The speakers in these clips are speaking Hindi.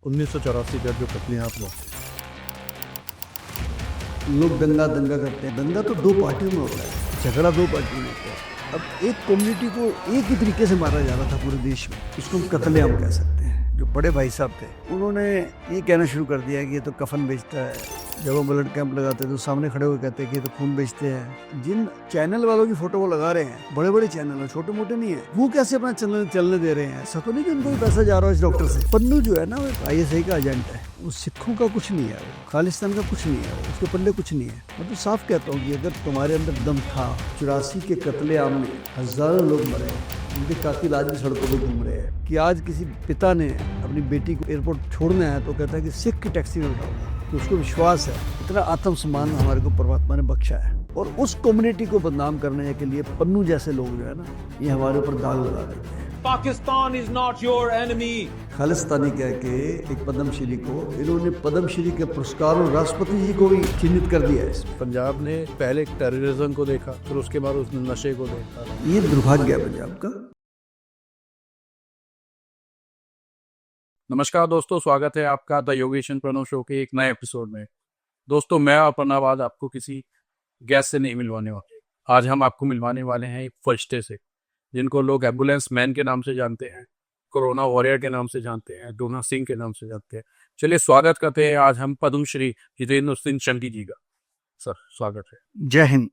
1984 का जो कत्लेआम हुआ। लोग दंगा दंगा करते हैं। दंगा तो दो पार्टियों में होता है, झगड़ा दो पार्टियों में होता है। अब एक कम्युनिटी को एक ही तरीके से मारा जा रहा था पूरे देश में, इसको हम कत्लेआम कह सकते हैं। जो बड़े भाई साहब थे उन्होंने ये कहना शुरू कर दिया कि ये तो कफन बेचता है। जब वो ब्लड कैंप लगाते तो सामने खड़े हुए कहते हैं कि ये तो खून बेचते हैं। जिन चैनल वालों की फोटो वो लगा रहे हैं, बड़े बड़े चैनल है, छोटे मोटे नहीं है, वो कैसे अपना चैनल चलने दे रहे हैं? ऐसा तो नहीं कि उनको भी पैसा जा रहा है इस डॉक्टर से। पन्नू जो है ना, वो ISI का एजेंट है, वो सिखों का कुछ नहीं है, वो खालिस्तान का कुछ नहीं है, उसके पल्ले कुछ नहीं है। मैं तो साफ कहता हूँ कि अगर तुम्हारे अंदर दम था, 84 के कत्लेआम में हजारों लोग मरे, उनके कातिल आज भी सड़कों पर घूम रहे हैं। कि आज किसी पिता ने अपनी बेटी को एयरपोर्ट छोड़ना है तो कहता है कि सिख की टैक्सी में उठाऊंगा, तो उसको विश्वास है। इतना आत्मसम्मान हमारे को परमात्मा ने बख्शा है। और उस कम्युनिटी को बदनाम करने के लिए पन्नू जैसे लोग जो है ना, ये हमारे ऊपर दाग लगा देते हैं। Pakistan is not your enemy. Khalistani कह के एक पद्मश्री को इन्होंने पद्मश्री के पुरस्कार और राष्ट्रपति जी को भी चिन्हित कर दिया है। पंजाब ने पहले टेररिज्म को देखा, फिर उसके बाद उसने नशे को देखा। ये दुर्भाग्य है पंजाब का। नमस्कार दोस्तों, स्वागत है आपका द योगेशन प्रणव शो के एक नए एपिसोड में। दोस्तों, मैं और प्रणव आज आपको किसी गेस्ट से नहीं मिलवाने वाले। आज हम आपको मिलवाने वाले हैं एक फरिश्ते से, जिनको लोग एम्बुलेंस मैन के नाम से जानते हैं, कोरोना वॉरियर के नाम से जानते हैं, डोना सिंह के नाम से जानते हैं। चलिए स्वागत करते हैं आज हम पद्मश्री जितेंद्र सिंह चंडी जी का। सर स्वागत है। जय हिंद।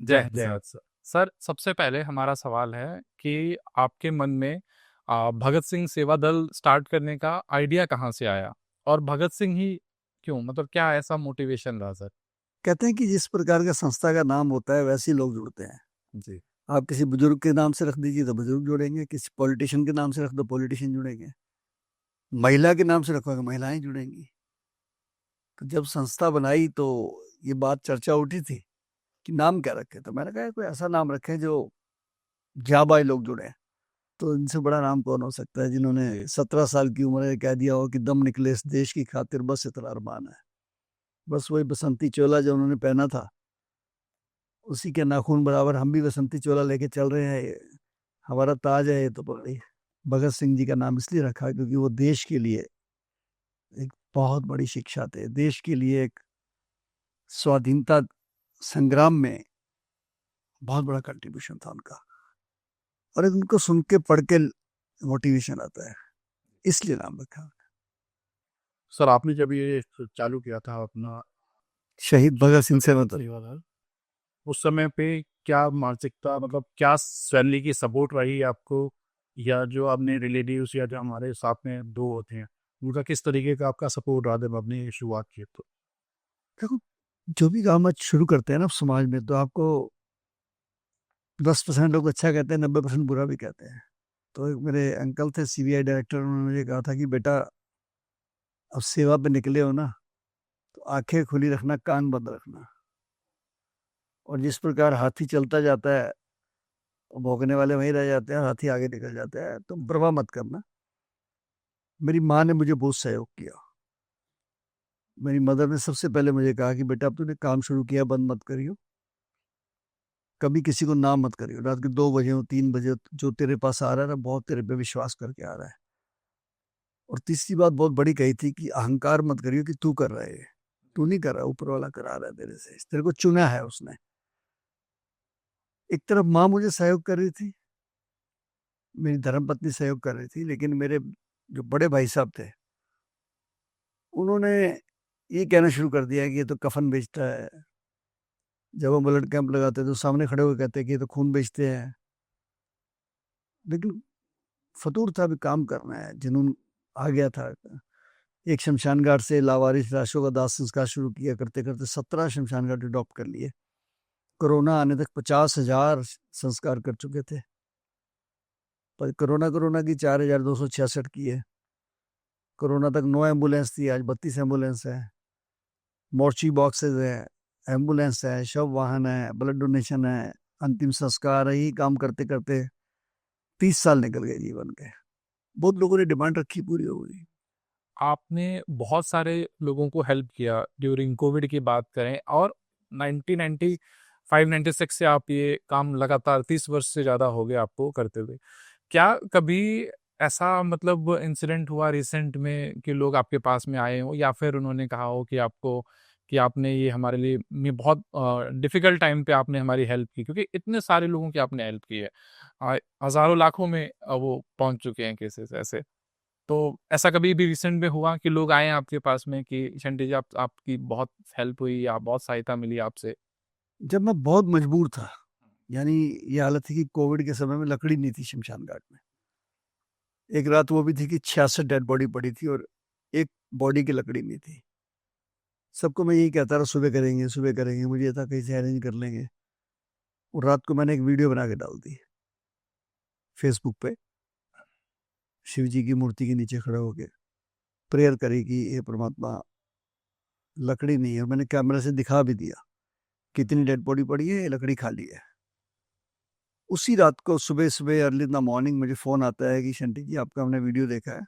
जय हिंद सर। सर, सबसे पहले हमारा सवाल है कि आपके मन में भगत सिंह सेवा दल स्टार्ट करने का आइडिया कहाँ से आया, और भगत सिंह ही क्यों? मतलब क्या ऐसा मोटिवेशन रहा सर? कहते हैं कि जिस प्रकार का संस्था का नाम होता है वैसे ही लोग जुड़ते हैं। जी। आप किसी बुजुर्ग के नाम से रख दीजिए तो बुजुर्ग जुड़ेंगे, किसी पॉलिटिशियन के नाम से रख दो पॉलिटिशियन जुड़ेंगे, महिला के नाम से रखोगे महिलाएं जुड़ेंगी। तो जब संस्था बनाई तो ये बात चर्चा उठी थी कि नाम क्या रखें, तो मैंने कहा कोई ऐसा नाम रखें जो जाबाज लोग जुड़े। तो इनसे बड़ा नाम कौन हो सकता है, जिन्होंने 17 साल की उम्र में कह दिया हो कि दम निकले इस देश की खातिर, बस इतना अरमान है। बस वही बसंती चोला जो उन्होंने पहना था, उसी के नाखून बराबर हम भी बसंती चोला लेके चल रहे हैं। ये हमारा ताज है। ये तो पगड़ी। भगत सिंह जी का नाम इसलिए रखा क्योंकि वो देश के लिए एक बहुत बड़ी शिक्षा थे। देश के लिए एक स्वाधीनता संग्राम में बहुत बड़ा कंट्रीब्यूशन था उनका, और उनको सुन के पढ़ के मोटिवेशन आता है, इसलिए नाम रखा। सर, आपने जब ये चालू किया था अपना शहीद भगत सिंह से मतलब सेवा दल, उस समय पे क्या मानसिकता, मतलब क्या फैमिली की सपोर्ट रही आपको, या जो अपने रिलेटिव्स या जो हमारे साथ में दो होते हैं, उनका किस तरीके का आपका सपोर्ट रहा जब आपने शुरुआत की? तो देखो, जो भी काम आज शुरू करते हैं ना समाज में, तो आपको 10% लोग अच्छा कहते हैं, 90% बुरा भी कहते हैं। तो एक मेरे अंकल थे CBI डायरेक्टर, उन्होंने मुझे कहा था कि बेटा अब सेवा पे निकले हो ना, तो आंखें खुली रखना, कान बंद रखना, और जिस प्रकार हाथी चलता जाता है भौंकने वाले वहीं रह जाते हैं, हाथी आगे निकल जाता है, तुम परवाह मत करना। मेरी माँ ने मुझे बहुत सहयोग किया। मेरी मदर ने सबसे पहले मुझे कहा कि बेटा अब तूने काम शुरू किया, बंद मत करियो, कभी किसी को ना मत करियो। रात के 2 बजे हो, 3 बजे हो, जो तेरे पास आ रहा है ना, बहुत तेरे पे विश्वास करके आ रहा है। और तीसरी बात बहुत बड़ी कही थी कि अहंकार मत करियो कि तू कर रहा है, तू नहीं कर रहा, ऊपर वाला करा रहा है तेरे से, तेरे को चुना है उसने। एक तरफ माँ मुझे सहयोग कर रही थी, मेरी धर्मपत्नी सहयोग कर रही थी, लेकिन मेरे जो बड़े भाई साहब थे उन्होंने ये कहना शुरू कर दिया कि ये तो कफन बेचता है। जब वो ब्लड कैंप लगाते तो सामने खड़े हुए कहते कि ये तो खून बेचते हैं। लेकिन फतूर था, भी काम करना है, जुनून आ गया था। एक शमशान घाट से लावारिस लाशों का दाह संस्कार शुरू किया, करते करते 17 शमशान घाट अडॉप्ट कर लिए। कोरोना आने तक 50,000 संस्कार कर चुके थे, पर कोरोना की 4,266 की है। कोरोना तक 9 एम्बुलेंस थी, आज 32 एम्बुलेंस है, मोर्ची बॉक्सेज है, एम्बुलेंस है, शव वाहन है, ब्लड डोनेशन है, अंतिम संस्कार है। यही काम करते करते 30 साल निकल गए जीवन के। बहुत लोगों ने डिमांड रखी, पूरी हो गई। आपने बहुत सारे लोगों को हेल्प किया ड्यूरिंग कोविड की बात करें, और 1995-96 से आप ये काम लगातार 30 वर्ष से ज़्यादा हो गए आपको करते हुए। क्या कभी ऐसा मतलब इंसिडेंट हुआ रिसेंट में कि लोग आपके पास में आए हों या फिर उन्होंने कहा हो कि आपको कि आपने ये हमारे लिए में बहुत डिफिकल्ट टाइम पे आपने हमारी हेल्प की, क्योंकि इतने सारे लोगों की आपने हेल्प की है। हज़ारों लाखों में वो पहुंच चुके हैं केसेस ऐसे। तो ऐसा कभी भी रिसेंट में हुआ कि लोग आए आपके पास में कि शंटी जी आपकी बहुत हेल्प हुई या बहुत सहायता मिली आपसे? जब मैं बहुत मजबूर था, यानी ये हालत थी कि कोविड के समय में लकड़ी नहीं थी शमशान घाट में। एक रात वो भी थी कि 66 डेड बॉडी पड़ी थी और एक बॉडी की लकड़ी नहीं थी। सबको मैं यही कहता रहा, सुबह करेंगे, मुझे ये था कहीं से अरेंज कर लेंगे। और रात को मैंने एक वीडियो बना के डाल दी फेसबुक पे, शिव जी की मूर्ति के नीचे खड़े होके प्रेयर करी कि हे परमात्मा, लकड़ी नहीं है। और मैंने कैमरा से दिखा भी दिया कितनी डेड बॉडी पड़ी है, लकड़ी खाली है। उसी रात को सुबह अर्ली इन द मॉर्निंग मुझे फ़ोन आता है कि शंटी जी आपका हमने वीडियो देखा है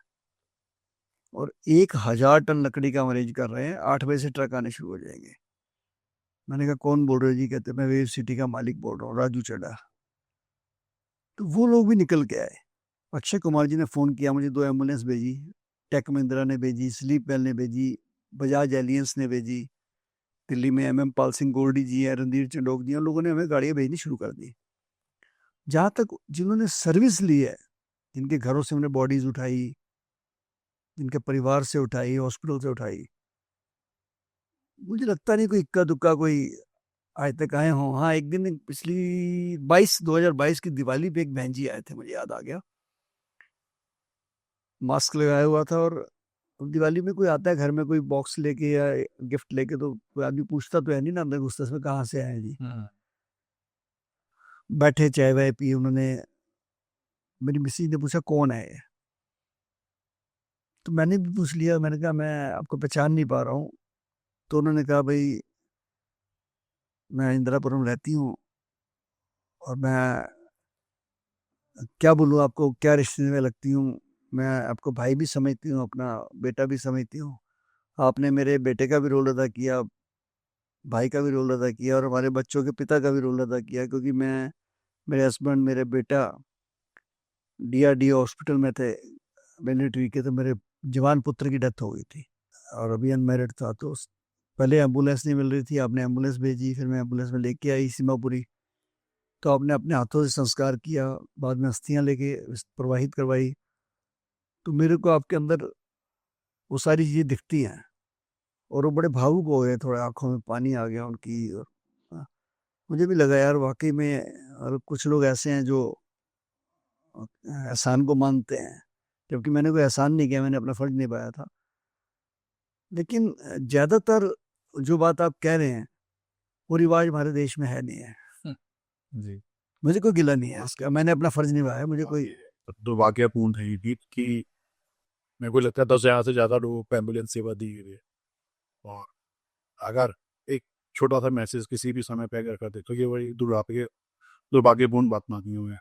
और 1000 टन लकड़ी का हम अरेंज कर रहे हैं, 8 बजे से ट्रक आने शुरू हो जाएंगे। मैंने कहा कौन बोल रहे हो जी? कहते मैं वेव सिटी का मालिक बोल रहा हूँ, राजू चड्ढा। तो वो लोग भी निकल के आए। अक्षय कुमार जी ने फ़ोन किया, मुझे 2 एम्बुलेंस भेजी, टेक महिंद्रा ने भेजी, स्लीप वेल ने भेजी, बजाज एलियंस ने भेजी। दिल्ली में MM पाल सिंह गोल्डी जी हैं, रणधीर चंडोक जी हैं, उन लोगों ने हमें गाड़ियाँ भेजनी शुरू कर दी। जहाँ तक जिन्होंने सर्विस ली है, जिनके घरों से हमने बॉडीज उठाई, जिनके परिवार से उठाई, हॉस्पिटल से उठाई, मुझे लगता नहीं कोई इक्का दुक्का कोई आज तक आए हों। हाँ, एक दिन पिछली 2022 की दिवाली पे एक बहन जी आए थे, मुझे याद आ गया, मास्क लगाया हुआ था। और दिवाली में कोई आता है घर में कोई बॉक्स लेके या गिफ्ट लेके, तो कोई आदमी पूछता तो है नहीं ना अंदर घुसते में कहाँ से आए जी। बैठे चाय वाय पी, उन्होंने, मेरी मिसेज ने पूछा कौन है ये? तो मैंने भी पूछ लिया, मैंने कहा मैं आपको पहचान नहीं पा रहा हूँ। तो उन्होंने कहा भाई मैं इंदिरापुरम रहती हूँ और मैं क्या बोलूँ आपको, क्या रिश्ते में लगती हूँ, मैं आपको भाई भी समझती हूँ, अपना बेटा भी समझती हूँ। आपने मेरे बेटे का भी रोल अदा किया, भाई का भी रोल अदा किया और हमारे बच्चों के पिता का भी रोल अदा किया, क्योंकि मैं, मेरे हस्बैंड, मेरे बेटा DRDO हॉस्पिटल में थे मिलिट्री के, तो मेरे जवान पुत्र की डेथ हो गई थी और अभी अनमैरिड था। तो पहले एम्बुलेंस नहीं मिल रही थी, आपने एम्बुलेंस भेजी, फिर मैं एम्बुलेंस में लेके आई सीमापुरी, तो आपने अपने हाथों से संस्कार किया, बाद में अस्थियाँ लेके प्रवाहित करवाई। तो मेरे को आपके अंदर वो सारी चीज़ें दिखती हैं और वो बड़े भावुक हो गए, थोड़े आंखों में पानी आ गया उनकी। और मुझे भी लगा यार वाकई में, और कुछ लोग ऐसे हैं जो एहसान को मानते हैं, जबकि मैंने कोई एहसान नहीं किया, मैंने अपना फर्ज निभाया था। लेकिन ज़्यादातर जो बात आप कह रहे हैं वो रिवाज हमारे देश में है नहीं है। जी। मुझे कोई गिला नहीं है इसका, मैंने अपना फर्ज निभाया, मुझे कोई। दुर्भाग्यपूर्ण है ये गीत कि मेरे को लगता है 10,000 से ज़्यादा लोगों को एम्बुलेंस सेवा दी गई है। और अगर एक छोटा सा मैसेज किसी भी समय पे अगर कर दे तो ये बड़ी दुर्भाग्यपूर्ण बात मानी हुई है।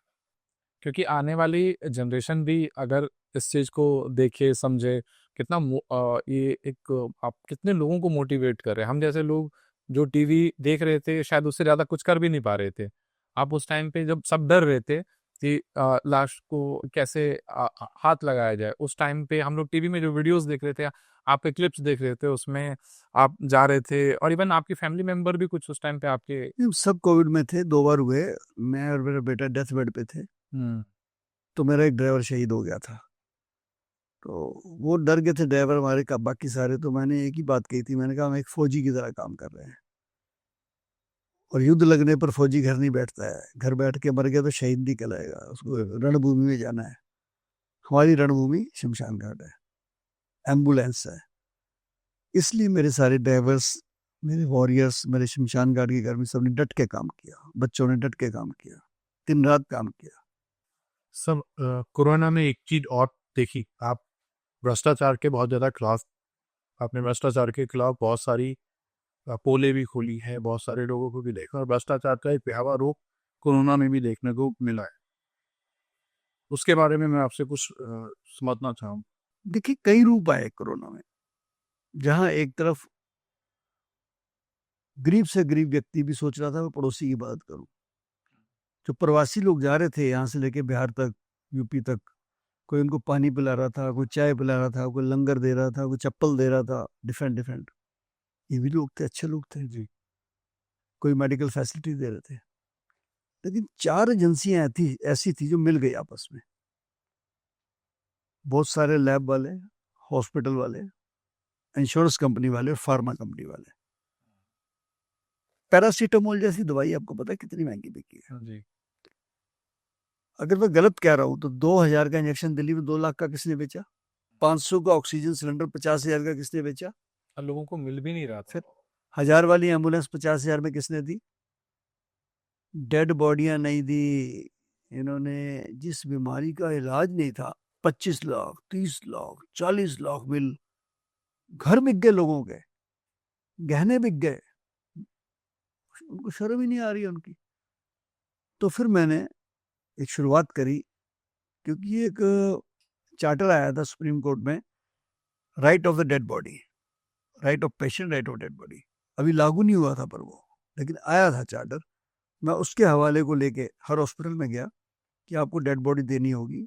क्योंकि आने वाली जनरेशन भी अगर इस चीज़ को देखे समझे, कितना ये एक आप कितने लोगों को मोटिवेट कर रहे हैं। हम जैसे लोग जो टीवी देख रहे थे शायद उससे ज़्यादा कुछ कर भी नहीं पा रहे थे। आप उस टाइम पे जब सब डर रहे थे कि लाश को कैसे हाथ लगाया जाए, उस टाइम पे हम लोग टीवी में जो वीडियोस देख रहे थे, आपके क्लिप्स देख रहे थे, उसमें आप जा रहे थे और इवन आपके फैमिली मेंबर भी कुछ उस टाइम पे आपके। सब कोविड में थे, 2 बार हुए, मैं और मेरा बेटा डेथ बेड पे थे। तो मेरा एक ड्राइवर शहीद हो गया था, तो वो डर गए थे ड्राइवर हमारे का, बाकी सारे। तो मैंने एक ही बात कही थी, मैंने कहा हम एक फौजी की तरह काम कर रहे हैं और युद्ध लगने पर फौजी घर नहीं बैठता है, घर बैठ के मर गया तो शहीद नहीं कहलाएगा, उसको रणभूमि में जाना है। हमारी रणभूमि शमशान घाट है, एम्बुलेंस है। इसलिए मेरे सारे ड्राइवर्स, मेरे वॉरियर्स, मेरे शमशान घाट के घर में सबने डट के काम किया, बच्चों ने डट के काम किया, दिन रात काम किया। सब कोरोना में एक चीज और देखी, आप भ्रष्टाचार के बहुत ज़्यादा खिलाफ, आपने भ्रष्टाचार के खिलाफ बहुत सारी पोले भी खोली है, बहुत सारे लोगों को भी देखा और भ्रष्टाचार का एक भयावह रूप कोरोना में भी देखने को मिला है। उसके बारे में मैं आपसे कुछ समझना चाहूँ। देखिए कई रूप आए कोरोना में, जहाँ एक तरफ गरीब से गरीब व्यक्ति भी सोच रहा था मैं पड़ोसी की मदद करूं। जो प्रवासी लोग जा रहे थे यहाँ से लेके बिहार तक, यूपी तक, कोई उनको पानी पिला रहा था, कोई चाय पिला रहा था, कोई लंगर दे रहा था, कोई चप्पल दे रहा था, डिफरेंट डिफरेंट। ये भी लोग थे, अच्छे लोग थे जी। कोई मेडिकल फैसिलिटी दे रहे थे। लेकिन 4 एजेंसियां ऐसी थी जो मिल गई आपस में। बहुत सारे लैब वाले, हॉस्पिटल वाले, इंश्योरेंस कंपनी वाले और फार्मा कंपनी वाले। पैरासीटामोल जैसी दवाई आपको पता है कितनी महंगी बिकी है? जी। अगर मैं गलत कह रहा हूं तो 2000 का इंजेक्शन दिल्ली में 2 लाख का किसने बेचा? 500 का ऑक्सीजन सिलेंडर 50,000 का किसने बेचा? और लोगों को मिल भी नहीं रहा था। फिर 1000 वाली एम्बुलेंस 50,000 में किसने दी? डेड बॉडियां नहीं दी इन्होंने। जिस बीमारी का इलाज नहीं था, 25 लाख, 30 लाख, 40 लाख बिल। घर बिक गए लोगों के, गहने बिक गए, उनको शर्म ही नहीं आ रही उनकी। तो फिर मैंने एक शुरुआत करी, क्योंकि एक चार्टर आया था सुप्रीम कोर्ट में, right of the dead body, right of patient, right of dead body. अभी लागू नहीं हुआ था पर वो, लेकिन आया था चार्टर। मैं उसके हवाले को लेके हर हॉस्पिटल में गया कि आपको डेड बॉडी देनी होगी,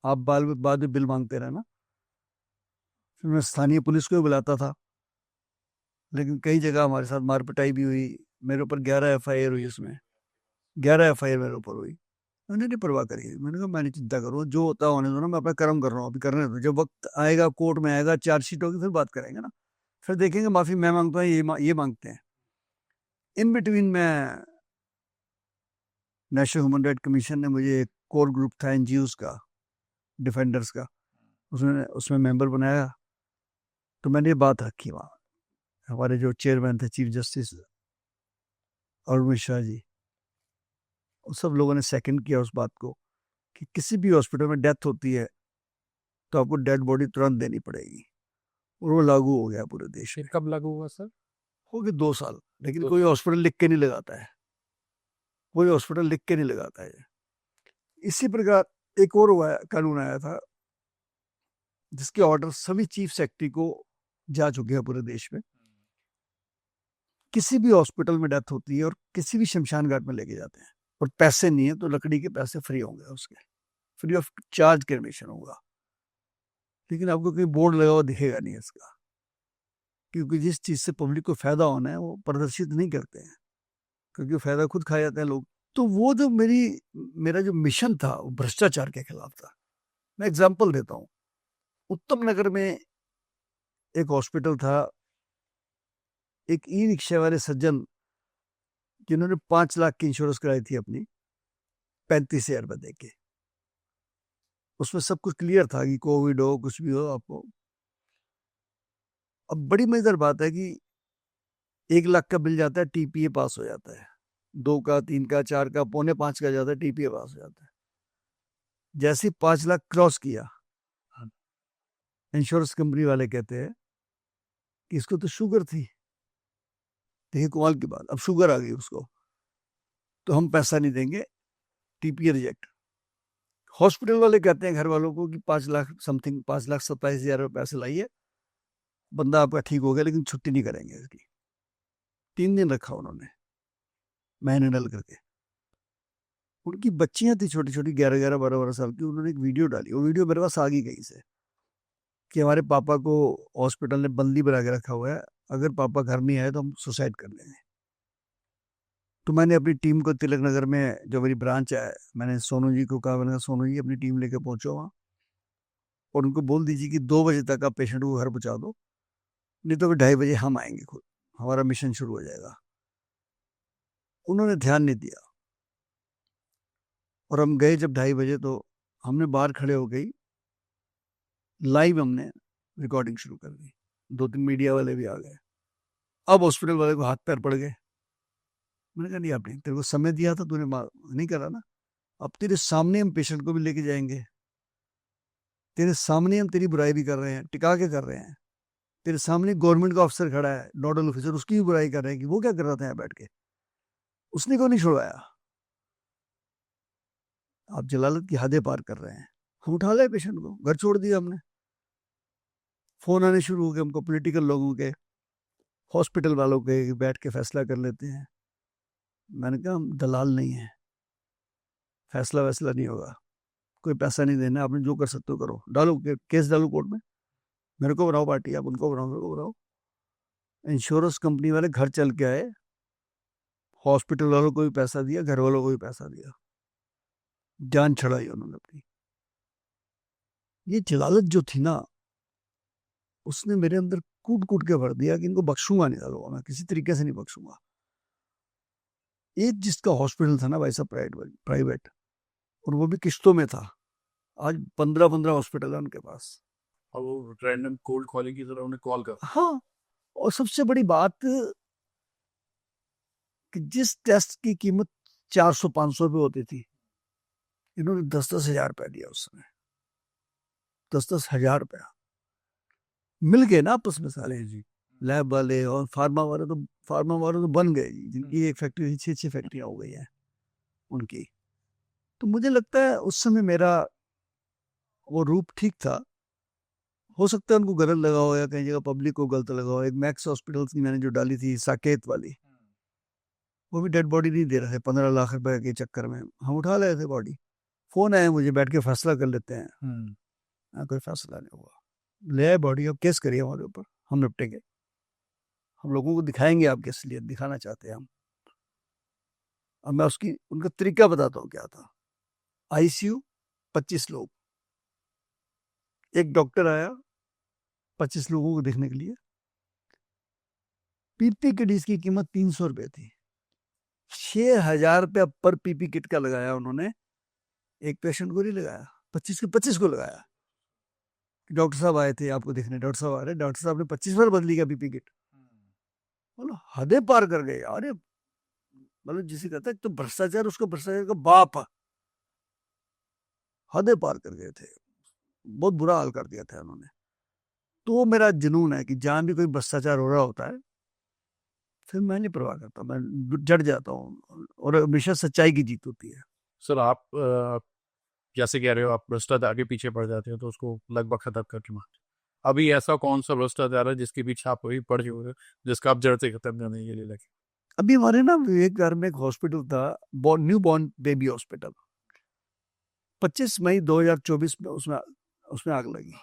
आप बाद में बिल मांगते रहना। फिर मैं स्थानीय पुलिस को भी बुलाता था, लेकिन कई जगह हमारे साथ मारपिटाई भी हुई। मेरे ऊपर 11 FIR हुई, उसमें 11 FIR मेरे ऊपर हुई। मैंने नहीं परवाह करी। मैंने कहा मैं नहीं चिंता करूँ, जो होता होने दो ना, मैं अपना कर्म कर रहा हूँ, अभी करने दो। जब वक्त आएगा, कोर्ट में आएगा, चार्जशीट होगी, फिर बात करेंगे ना, फिर देखेंगे माफी मैं मांगता हूँ, ये मांगते हैं। इन बिटवीन में नेशनल ह्यूमन राइट कमीशन ने मुझे एक कोर ग्रुप था NGOs का, डिफेंडर्स का, उसमें मेंबर बनाया। तो मैंने ये बात रखी वहाँ। हमारे जो चेयरमैन थे, चीफ जस्टिस अरुण मिश्रा जी, उन सब लोगों ने सेकंड किया उस बात को कि किसी भी हॉस्पिटल में डेथ होती है तो आपको डेड बॉडी तुरंत देनी पड़ेगी। और वो लागू हो गया पूरे देश में। फिर कब लागू हुआ सर? हो गए 2 साल, लेकिन दो कोई हॉस्पिटल लिख के नहीं लगाता है, कोई हॉस्पिटल लिख के नहीं लगाता है। इसी प्रकार एक और कानून आया था, जिसके ऑर्डर सभी चीफ सेक्रेटरी को जा चुके हैं पूरे देश में। किसी भी हॉस्पिटल में डेथ होती है और किसी भी शमशान घाट में लेके जाते हैं, और पैसे नहीं है तो लकड़ी के पैसे फ्री होंगे, उसके फ्री ऑफ चार्ज क्रेमेशन होगा। लेकिन आपको कोई बोर्ड लगा हुआ दिखेगा नहीं इसका, क्योंकि जिस चीज से पब्लिक को फायदा होना है वो प्रदर्शित नहीं करते हैं, क्योंकि फायदा खुद खा जाते हैं लोग। तो वो जो मेरा जो मिशन था वो भ्रष्टाचार के खिलाफ था। मैं एग्जाम्पल देता हूँ। उत्तम नगर में एक हॉस्पिटल था, एक ई-रिक्शा वाले सज्जन जिन्होंने 5 लाख की इंश्योरेंस कराई थी अपनी, 35,000 रुपये दे के। उसमें सब कुछ क्लियर था कि कोविड हो, कुछ भी हो आपको। अब बड़ी मजेदार बात है कि 1 लाख का बिल जाता है, TPA पास हो जाता है। 2 का, 3 का, 4 का, 4.25 का जाता है, TPA पास हो जाता है। जैसे 5 लाख क्रॉस किया, इंश्योरेंस कंपनी वाले कहते हैं कि इसको तो शुगर थी। देखिए कमाल की बात, अब शुगर आ गई उसको, तो हम पैसा नहीं देंगे, TPA रिजेक्ट। हॉस्पिटल वाले कहते हैं घर वालों को कि 5 लाख समथिंग, 5,27,000 रुपये पैसे लाइए, बंदा आपका ठीक हो गया, लेकिन छुट्टी नहीं करेंगे इसकी। 3 दिन रखा उन्होंने, महीने डल करके। उनकी बच्चियां थी छोटी छोटी, 11-11, 12-12 साल की। उन्होंने एक वीडियो डाली, वो वीडियो मेरे पास आ गई कहीं से, कि हमारे पापा को हॉस्पिटल ने बंदी बना के रखा हुआ है, अगर पापा घर नहीं आए तो हम सुसाइड कर लेंगे। तो मैंने अपनी टीम को तिलक नगर में जो मेरी ब्रांच है, मैंने सोनू जी को कहा, मैंने कहा सोनू जी अपनी टीम लेके पहुंचो वहाँ, और उनको बोल दीजिए कि 2 बजे तक आप पेशेंट को घर पहुँचा दो, नहीं तो 2:30 बजे हम आएंगे खुद, हमारा मिशन शुरू हो जाएगा। उन्होंने ध्यान नहीं दिया, और हम गए जब 2:30 बजे, तो हमने बाहर खड़े हो गई, लाइव हमने रिकॉर्डिंग शुरू कर दी। 2-3 मीडिया वाले भी आ गए। अब हॉस्पिटल वाले को हाथ पैर पड़ गए। मैंने कहा नहीं, आपने तेरे को समय दिया था, तूने नहीं करा ना। अब तेरे सामने हम पेशेंट को भी लेके जाएंगे, तेरे सामने हम तेरी बुराई भी कर रहे हैं, टिका के कर रहे हैं। तेरे सामने गवर्नमेंट का अफसर खड़ा है, नोडल ऑफिसर, उसकी भी बुराई कर रहे हैं कि वो क्या कर रहा था यहाँ बैठ के, उसने क्यों नहीं छुड़वाया। आप जलालत की हदें पार कर रहे हैं। हम उठा लाए पेशेंट को, घर छोड़ दिया हमने। फोन आने शुरू हो गए हमको, पॉलिटिकल लोगों के, हॉस्पिटल वालों के, बैठ के फैसला कर लेते हैं। मैंने कहा हम दलाल नहीं है, फैसला वैसला नहीं होगा, कोई पैसा नहीं देना, आपने जो कर सकते हो करो, डालो केस डालो कोर्ट में, मेरे को बनाओ पार्टी, आप उनको बनाओ, मेरे को बनाओ। इंश्योरेंस कंपनी वाले घर चल के आए, हॉस्पिटल वालों को भी पैसा दिया, घर वालों को भी पैसा दिया, जान छड़ाई उन्होंने अपनी। ये जलालत जो थी ना, उसने मेरे अंदर कूट कूट के भर दिया कि इनको बख्शूंगा नहीं लोगों, मैं किसी तरीके से नहीं बख्शूंगा। एक जिसका हॉस्पिटल था ना भाई साहब, प्राइवेट, और वो भी किश्तों में था, आज 15-15 हॉस्पिटल है उनके पास। और वो रैंडम कोल्ड कॉलिंग की तरह उन्हें कॉल कर। हाँ, और सबसे बड़ी बात कि जिस टेस्ट की कीमत 400-500 रुपये होती थी, इन्होंने 10-10 हजार रुपया दिया उस समय, 10-10 हजार रुपया मिल गए ना आपस में सारे जी, लैब वाले और फार्मा वाले तो बन गए जी, जिनकी एक फैक्ट्री 6 फैक्ट्रियां हो गई हैं उनकी। तो मुझे लगता है उस समय मेरा वो रूप ठीक था। हो सकता है उनको गलत लगा हो या कहीं जगह पब्लिक को गलत लगा हो। एक मैक्स हॉस्पिटल की मैंने जो डाली थी साकेत वाली, वो भी डेड बॉडी नहीं दे रहे थे 15 लाख रुपए के चक्कर में, हम उठा रहे थे बॉडी। फोन आया मुझे, बैठ के फैसला कर लेते हैं। कोई फैसला नहीं हुआ, ले आए बॉडी, अब केस करिए हमारे ऊपर, हम निपटेंगे, हम लोगों को दिखाएंगे आपकी असलियत, दिखाना चाहते हैं हम। अब मैं उनका तरीका बताता हूँ क्या था। आईसीयू 25 लोग, एक डॉक्टर आया 25 लोगों को देखने के लिए। पीपी किट की कीमत 300 रुपये थी, 6,000 रुपया पर पीपी किट का लगाया उन्होंने, एक पेशेंट को नहीं लगाया, 25 के 25 को लगाया। डॉक्टर साहब आए थे आपको देखने, डॉक्टर साहब आ रहे, डॉक्टर साहब ने 25 बार बदली का पीपी किट। मतलब हदें पार कर गए। अरे मतलब जिसे कहता है तो भ्रष्टाचार, उसको भ्रष्टाचार का बाप, हदें पार कर गए थे, बहुत बुरा हाल कर दिया था उन्होंने। तो मेरा जुनून है कि जहां भी कोई भ्रष्टाचार हो रहा होता है, फिर मैं नहीं परवाह करता, मैं जड़ जाता हूँ, और हमेशा सच्चाई की जीत होती है। सर आप जैसे कह रहे हो आप भ्रष्टाचार के पीछे पड़ जाते हो तो उसको लगभग खत्म करके मारते हो। अभी ऐसा कौन सा भ्रष्टाचार है जिसके पीछे आप वही पड़ चुके हो, जिसका आप जड़ से खत्म करने के लिए लगे? अभी हमारे ना विवेक विहार में एक हॉस्पिटल था, न्यू बॉर्न बेबी हॉस्पिटल, 25 मई 2024 में उसमें आग लगी।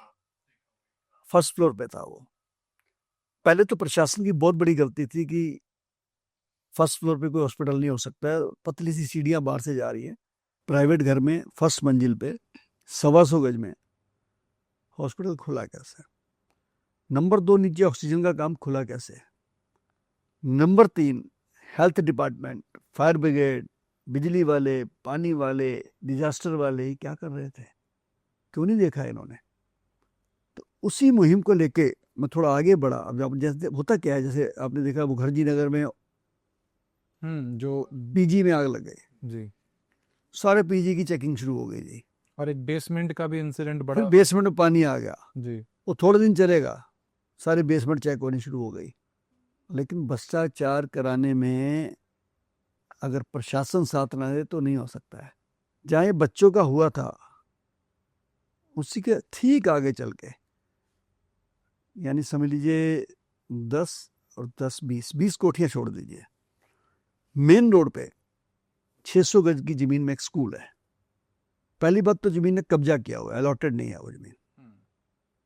फर्स्ट फ्लोर पे था वो। पहले तो प्रशासन की बहुत बड़ी गलती थी कि फर्स्ट फ्लोर पे कोई हॉस्पिटल नहीं हो सकता है, पतली सी सीढ़ियां बाहर से जा रही है, प्राइवेट घर में फर्स्ट मंजिल पे 125 गज में हॉस्पिटल खुला कैसे? नंबर 2, नीचे ऑक्सीजन का काम खुला कैसे? Number 3, health department, fire brigade, बिजली वाले, पानी वाले, डिजास्टर वाले क्या कर रहे थे? क्यों नहीं देखा इन्होंने? तो उसी मुहिम को लेके मैं थोड़ा आगे बढ़ा। अब जैसे होता क्या है, जैसे आपने देखा मुखर्जी नगर में जो पीजी में आग लग गई जी, सारे पीजी की चेकिंग शुरू हो गई जी। और एक बेसमेंट का भी इंसिडेंट फिर बड़ा बेसमेंट में पानी आ गया जी। वो थोड़े दिन चलेगा, सारे बेसमेंट चेक होनी शुरू हो गई। लेकिन भ्रष्टाचार कराने में अगर प्रशासन साथ ना दे तो नहीं हो सकता है। जहाँ ये बच्चों का हुआ था उसी के ठीक आगे चल के, यानी समझ लीजिए 10 और 10 20 कोठियां छोड़ दीजिए, मेन रोड पे 600 गज की जमीन में एक स्कूल है। पहली बात तो जमीन ने कब्जा किया हुआ है, अलॉटेड नहीं है वो जमीन,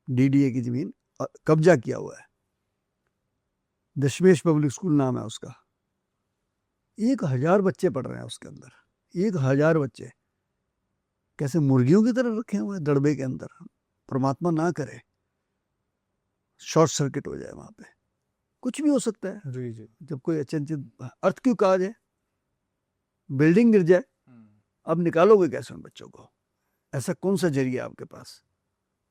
डीडीए की जमीन कब्जा किया हुआ है। दशमेश पब्लिक स्कूल नाम है उसका। 1000 बच्चे पढ़ रहे हैं उसके अंदर, 1000 बच्चे कैसे मुर्गियों की तरह रखे हुए हैं दड़बे के अंदर। परमात्मा ना करे शॉर्ट सर्किट हो जाए, वहां पे कुछ भी हो सकता है। जी जी। जब कोई अचंचित अर्थ क्यों कहा जाए, बिल्डिंग गिर जाए, अब निकालोगे कैसे उन बच्चों को? ऐसा कौन सा जरिया आपके पास?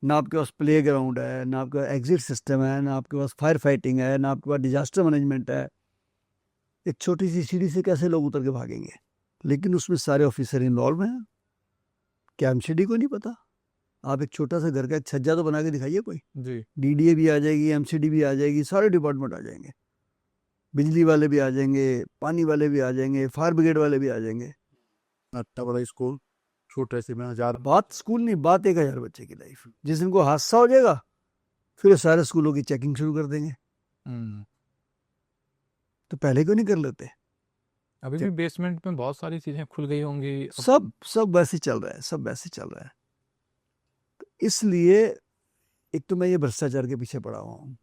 ना आपके पास प्ले ग्राउंड है, ना आपके पास एग्जिट सिस्टम है, ना आपके पास फायर फाइटिंग है, ना आपके पास डिजास्टर मैनेजमेंट है। एक छोटी सी सीढ़ी से कैसे लोग उतर के भागेंगे? लेकिन उसमें सारे ऑफिसर इन्वॉल्व हैं। क्या एमसीडी को नहीं पता? आप एक छोटा सा घर का एक छज्जा तो बना के दिखाइए कोई, जी। डीडीए भी आ जाएगी, एमसीडी भी आ जाएगी, सारे डिपार्टमेंट आ जाएंगे, बिजली वाले भी आ जाएंगे, पानी वाले भी आ जाएंगे, फायर ब्रिगेड वाले भी आ जाएंगे। इतना बड़ा स्कूल छोटे से में 1000। बात स्कूल नहीं, बात 1000 बच्चे की लाइफ। जिस दिन को हादसा हो जाएगा फिर सारे स्कूलों की चेकिंग शुरू कर देंगे। तो पहले क्यों नहीं कर लेते? अभी भी बेसमेंट में बहुत सारी चीजें खुल गई होंगी सब वैसे चल रहा है, सब वैसे चल रहा है। तो इसलिए एक तो मैं ये भ्रष्टाचार के पीछे पड़ा हुआ हूँ।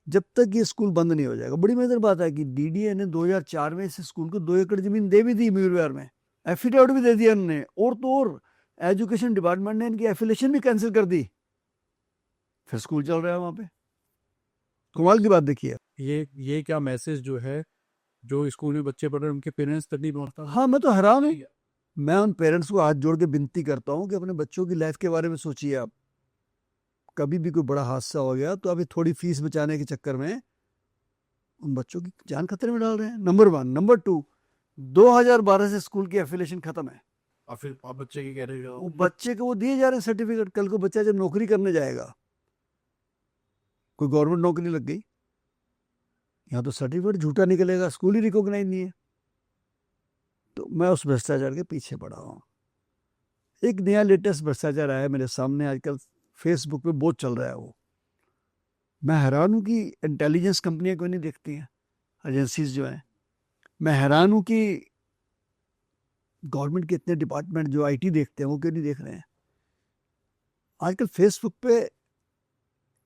जब तक ये स्कूल बंद नहीं हो जाएगा, बड़ी मजेदार बात है कि डीडीए ने 2004 में इस स्कूल को 2 एकड़ जमीन दे भी दी मयूर विहार में, एफिडेविट भी दे दिया उन्होंने, और तो और एजुकेशन डिपार्टमेंट ने इनकी एफिलिएशन भी कैंसिल कर दी, फिर स्कूल चल रहा है वहां पे। कमाल की बात देखिए। ये क्या मैसेज जो है, जो स्कूल में बच्चे पढ़ रहे हैं उनके पेरेंट्स तक नहीं पहुंचता। हाँ, मैं तो हैरान हूँ। मैं उन पेरेंट्स को हाथ जोड़ के विनती करता हूँ कि अपने बच्चों की लाइफ के बारे में सोचिए। आप कभी भी कोई बड़ा हादसा हो गया तो अभी थोड़ी फीस बचाने के चक्कर में उन बच्चों की जान खतरे में डाल रहे हैं, नंबर 1। नंबर 2, 2012 से स्कूल की एफिलिएशन खत्म है, और फिर आप बच्चे की कह रहे हो वो बच्चे को वो दिए जा रहे हैं सर्टिफिकेट। कल को बच्चा जब नौकरी करने जाएगा, कोई गवर्नमेंट नौकरी लग गई, यहाँ तो सर्टिफिकेट झूठा निकलेगा, स्कूल ही रिकॉग्नाइज नहीं है। तो मैं उस भ्रष्टाचार के पीछे पड़ा हूँ। एक नया लेटेस्ट भ्रष्टाचार आया मेरे सामने, आजकल फेसबुक पे बहुत चल रहा है वो। मैं हैरान हूँ कि इंटेलिजेंस कंपनियां क्यों नहीं देखती हैं, एजेंसीज जो हैं। मैं हैरान हूँ कि गवर्नमेंट के इतने डिपार्टमेंट जो आईटी देखते हैं वो क्यों नहीं देख रहे हैं। आजकल फेसबुक पे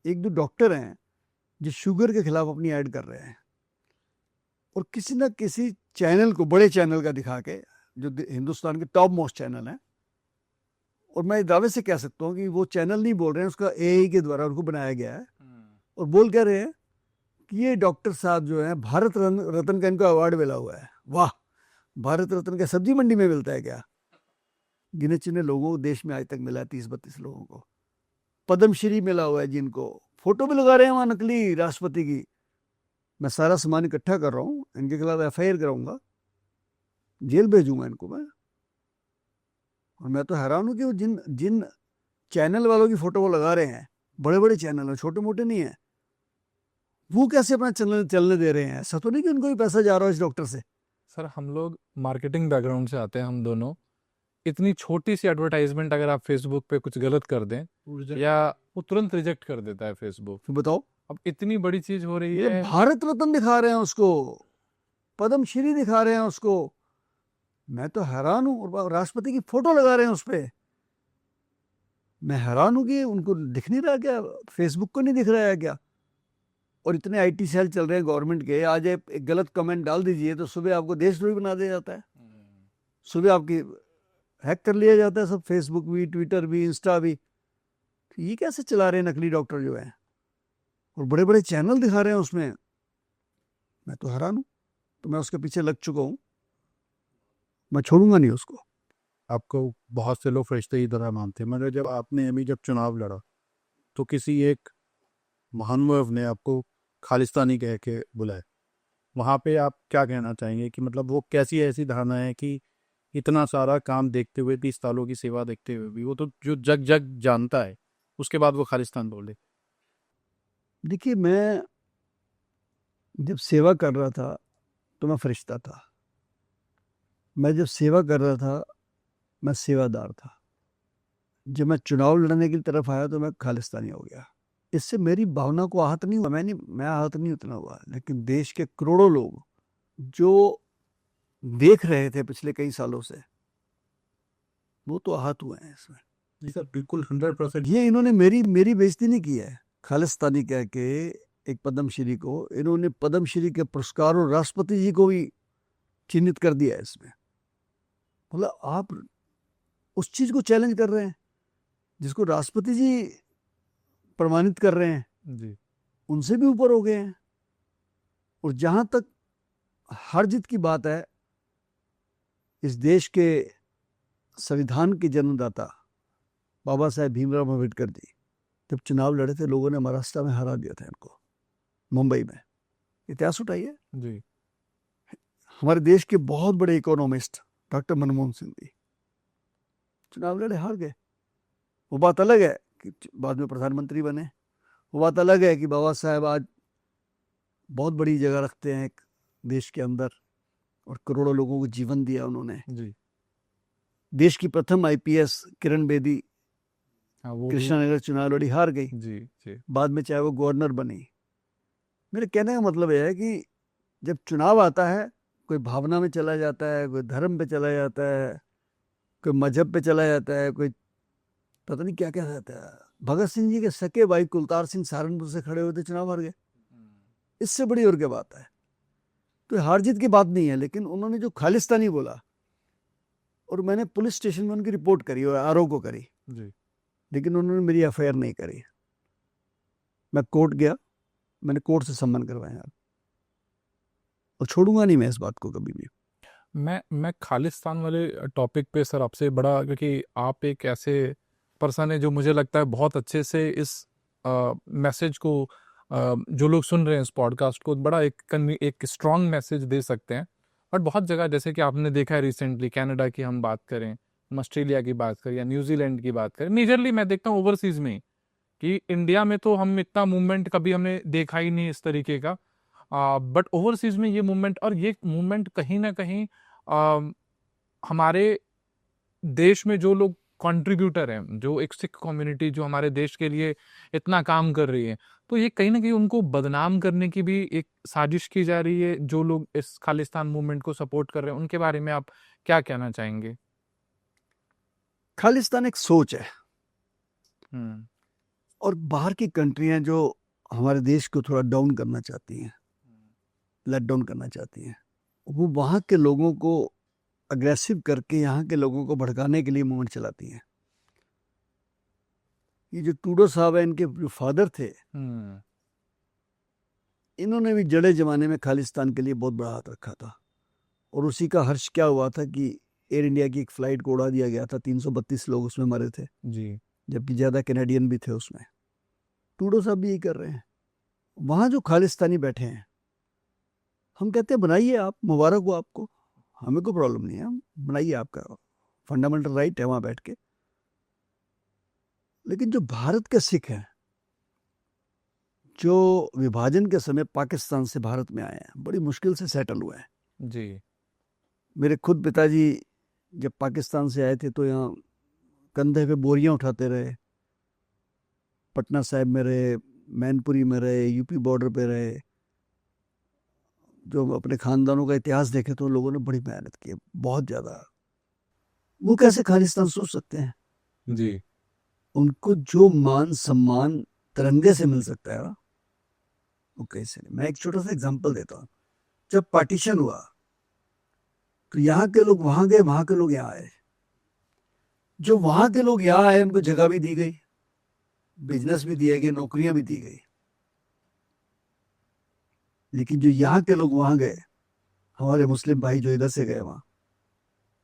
1-2 डॉक्टर हैं जो शुगर के खिलाफ अपनी ऐड कर रहे हैं, और किसी ना किसी चैनल को, बड़े चैनल का दिखा के, जो हिंदुस्तान के टॉप मोस्ट चैनल है, और मैं दावे से कह सकता हूँ कि वो चैनल नहीं बोल रहे हैं, उसका एआई के द्वारा उनको बनाया गया है, और बोल कह रहे हैं कि ये डॉक्टर साहब जो है भारत रत्न का इनको अवार्ड मिला हुआ है। वाह, भारत रत्न का सब्जी मंडी में मिलता है क्या? गिने चुने लोगों को देश में आज तक मिला है, 30-32 लोगों को। पद्मश्री मिला हुआ है जिनको, फोटो भी लगा रहे हैं वहां नकली राष्ट्रपति की। मैं सारा सामान इकट्ठा कर रहा हूँ, इनके खिलाफ एफआईआर कराऊंगा, जेल भेजूंगा इनको मैं। और मैं तो हैरान हूँ कि वो जिन चैनल वालों की फोटो वो लगा रहे हैं, बड़े बड़े चैनल हैं, छोटे मोटे नहीं है, वो कैसे अपना चलने दे रहे हैं? ऐसा तो नहीं कि उनको भी पैसा जा रहा है इस डॉक्टर से। सर हम लोग मार्केटिंग बैकग्राउंड से आते हैं, हम दोनों। इतनी छोटी सी एडवर्टाइजमेंट अगर आप फेसबुक पे कुछ गलत कर दें या वो तुरंत रिजेक्ट कर देता है फेसबुक। तो बताओ, अब इतनी बड़ी चीज हो रही ये है। भारत रत्न दिखा रहे हैं उसको, पद्मश्री दिखा रहे हैं उसको। मैं तो हैरान हूँ, और राष्ट्रपति की फोटो लगा रहे हैं उस पर। मैं हैरान हूँ कि उनको दिख नहीं रहा क्या, फेसबुक को नहीं दिख रहा है क्या? और इतने आईटी सेल चल रहे हैं गवर्नमेंट के, आज एक गलत कमेंट डाल दीजिए तो सुबह आपको देशद्रोही बना दिया जाता है, सुबह आपकी हैक कर लिया जाता है सब, फेसबुक भी, ट्विटर भी, इंस्टा भी। तो ये कैसे चला रहे हैं नकली डॉक्टर जो है, और बड़े बड़े चैनल दिखा रहे हैं उसमें। मैं तो हैरान हूँ। तो मैं उसके पीछे लग चुका हूँ, मैं छोड़ूंगा नहीं उसको। आपको बहुत से लोग फरिश्ते की तरह मानते हैं, मगर जब आपने अभी जब चुनाव लड़ा तो किसी एक महानुभाव ने आपको खालिस्तानी कह के बुलाया, वहाँ पे आप क्या कहना चाहेंगे कि मतलब वो कैसी ऐसी धारणा है कि इतना सारा काम देखते हुए, 30 सालों की सेवा देखते हुए भी, वो तो जो जग जग जानता है, उसके बाद वो खालिस्तान बोले? देखिए, मैं जब सेवा कर रहा था तो मैं फरिश्ता था, मैं जब सेवा कर रहा था मैं सेवादार था। जब मैं चुनाव लड़ने की तरफ आया तो मैं खालिस्तानी हो गया। इससे मेरी भावना को आहत नहीं हुआ, मैं आहत नहीं उतना हुआ, लेकिन देश के करोड़ों लोग जो देख रहे थे पिछले कई सालों से, वो तो आहत हुए हैं इसमें। जी सर, बिल्कुल 100%। ये इन्होंने मेरी बेइज्जती नहीं की है। खालिस्तानी कह के एक पद्मश्री को, इन्होंने पद्मश्री के पुरस्कार और राष्ट्रपति जी को भी चिन्हित कर दिया है इसमें। मतलब आप उस चीज को चैलेंज कर रहे हैं जिसको राष्ट्रपति जी प्रमाणित कर रहे हैं, जी। उनसे भी ऊपर हो गए हैं। और जहां तक हार जीत की बात है, इस देश के संविधान के जन्मदाता बाबा साहेब भीमराव अम्बेडकर जी जब चुनाव लड़े थे, लोगों ने महाराष्ट्र में हरा दिया था इनको, मुंबई में। इतिहास उठाइए। जी। हमारे देश के बहुत बड़े इकोनॉमिस्ट डॉक्टर मनमोहन सिंह जी चुनाव लड़े, हार गए। वो बात अलग है कि बाद में प्रधानमंत्री बने, वो बात अलग है कि बाबा साहेब आज बहुत बड़ी जगह रखते हैं एक देश के अंदर, और करोड़ों लोगों को जीवन दिया उन्होंने। जी। देश की प्रथम आईपीएस किरण बेदी हाँ, वो कृष्णानगर चुनाव लड़ी, हार गई। जी जी। बाद में चाहे वो गवर्नर बनी। मेरे कहने का मतलब यह है कि जब चुनाव आता है, कोई भावना में चला जाता है, कोई धर्म पे चला जाता है, कोई मजहब पे चला जाता है, कोई पता नहीं क्या क्या रहता है। भगत सिंह जी के सके भाई कुलतार सिंह सहारनपुर से खड़े हुए थे, चुनाव हार गए। इससे बड़ी और क्या बात है। तो हार जीत की बात नहीं है, लेकिन उन्होंने जो खालिस्तानी बोला, और मैंने पुलिस स्टेशन में उनकी रिपोर्ट करी और आरओ को करी जी। लेकिन उन्होंने मेरी एफआईआर नहीं करी। मैं कोर्ट गया, मैंने कोर्ट से सम्मन करवाया और छोड़ूंगा नहीं मैं इस बात को कभी भी। मैं खालिस्तान वाले टॉपिक पे सर आपसे बड़ा, क्योंकि आप एक ऐसे पर्सन है जो मुझे लगता है बहुत अच्छे से इस मैसेज को जो लोग सुन रहे हैं इस पॉडकास्ट को बड़ा एक स्ट्रॉन्ग मैसेज दे सकते हैं। और बहुत जगह जैसे कि आपने देखा है रिसेंटली, कनाडा की हम बात करें, हम ऑस्ट्रेलिया की बात करें या न्यूजीलैंड की बात करें, मेजरली मैं देखता हूँ ओवरसीज में ही, कि इंडिया में तो हम इतना मूवमेंट कभी हमने देखा ही नहीं इस तरीके का, बट ओवरसीज में ये मूवमेंट, और ये मूवमेंट कहीं ना कहीं हमारे देश में जो लोग कंट्रीब्यूटर हैं, जो एक सिख कम्युनिटी जो हमारे देश के लिए इतना काम कर रही है, तो ये कहीं ना कहीं उनको बदनाम करने की भी एक साजिश की जा रही है। जो लोग इस खालिस्तान मूवमेंट को सपोर्ट कर रहे हैं, उनके बारे में आप क्या कहना चाहेंगे? खालिस्तान एक सोच है, और बाहर की कंट्रियां जो हमारे देश को थोड़ा डाउन करना चाहती हैं, लेट डाउन करना चाहती हैं, वो वहाँ के लोगों को अग्रेसिव करके यहाँ के लोगों को भड़काने के लिए मूवमेंट चलाती हैं। ये जो टूडो साहब है, इनके जो फादर थे, इन्होंने भी जड़े जमाने में खालिस्तान के लिए बहुत बड़ा हाथ रखा था। और उसी का हर्ष क्या हुआ था कि एयर इंडिया की एक फ्लाइट को उड़ा दिया गया था, 332 लोग उसमें मरे थे जी, जबकि ज़्यादा कैनेडियन भी थे उसमें। टूडो साहब भी यही कर रहे हैं। वहाँ जो खालिस्तानी बैठे हैं, हम कहते हैं बनाइए आप, मुबारक हो आपको, हमें कोई प्रॉब्लम नहीं है, हम बनाइए, आपका फंडामेंटल राइट है वहाँ बैठ के। लेकिन जो भारत के सिख हैं, जो विभाजन के समय पाकिस्तान से भारत में आए हैं, बड़ी मुश्किल से सेटल हुए हैं। जी, मेरे खुद पिताजी जब पाकिस्तान से आए थे तो यहाँ कंधे पे बोरियां उठाते रहे, पटना साहिब में रहे, मैनपुरी में रहे, यूपी बॉर्डर पे रहे। जो अपने खानदानों का इतिहास देखे तो लोगों ने बड़ी मेहनत की, बहुत ज़्यादा। वो कैसे खालिस्तान सोच सकते हैं? जी, उनको जो मान सम्मान तिरंगे से मिल सकता है ना, वो कैसे नहीं। मैं एक छोटा सा एग्जांपल देता हूँ। जब पार्टीशन हुआ तो यहाँ के लोग वहां गए, वहां के लोग यहाँ आए। जो वहां के लोग यहाँ आए, उनको जगह भी दी गई, बिजनेस भी दिए गए, नौकरियां भी दी गई। लेकिन जो यहाँ के लोग वहां गए, हमारे मुस्लिम भाई जो इधर से गए वहां,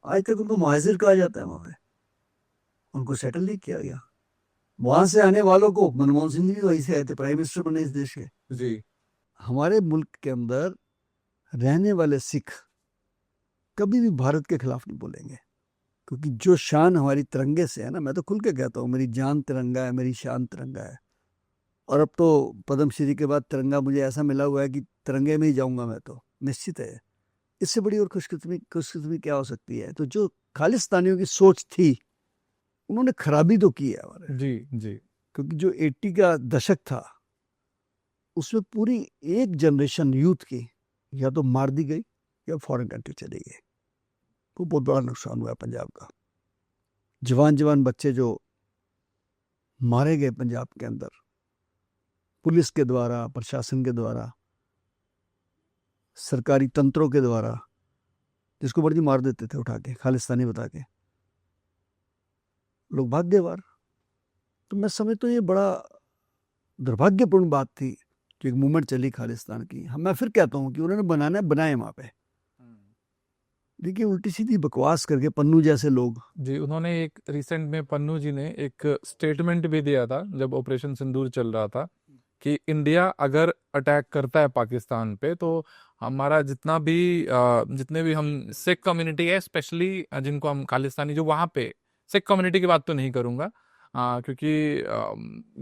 आज तक उनको मुहाजिर कहा जाता है। वहां पे उनको सेटल नहीं किया गया। वहां से आने वालों को, मनमोहन सिंह जी वहीं से आए थे, प्राइम मिनिस्टर बने इस देश के। जी, हमारे मुल्क के अंदर रहने वाले सिख कभी भी भारत के खिलाफ नहीं बोलेंगे, क्योंकि जो शान हमारी तिरंगे से है ना, मैं तो खुल के कहता हूँ, मेरी जान तिरंगा है, मेरी शान तिरंगा है। और अब तो पद्मश्री के बाद तिरंगा मुझे ऐसा मिला हुआ है कि तिरंगे में ही जाऊंगा मैं तो, निश्चित है। इससे बड़ी और खुशकिस्मती क्या हो सकती है? तो जो खालिस्तानियों की सोच थी, उन्होंने खराबी तो की है हमारे। जी, जी, क्योंकि जो 80 का दशक था, उसमें पूरी एक जनरेशन यूथ की या तो मार दी गई या फॉरेन कंट्री चली गई। वो बहुत बड़ा नुकसान हुआ पंजाब का। जवान जवान बच्चे जो मारे गए पंजाब के अंदर, पुलिस के द्वारा, प्रशासन के द्वारा, सरकारी तंत्रों के द्वारा, जिसको मर्जी मार देते थे उठा के, खालिस्तानी बता के, लोग भाग गए बाहर। तो मैं समझता हूँ ये बड़ा दुर्भाग्यपूर्ण बात थी कि एक मूवमेंट चली खालिस्तान की। मैं फिर कहता हूँ कि उन्होंने बनाना है, बनाए वहाँ पे। देखिए, उल्टी सीधी बकवास करके पन्नू जैसे लोग। जी, उन्होंने एक रिसेंट में पन्नू जी ने एक स्टेटमेंट भी दिया था जब ऑपरेशन सिंदूर चल रहा था, कि इंडिया अगर अटैक करता है पाकिस्तान पे, तो हमारा जितने भी हम सिख कम्युनिटी है, स्पेशली जिनको हम खालिस्तानी, जो वहाँ पे सिख कम्युनिटी की बात तो नहीं करूँगा, क्योंकि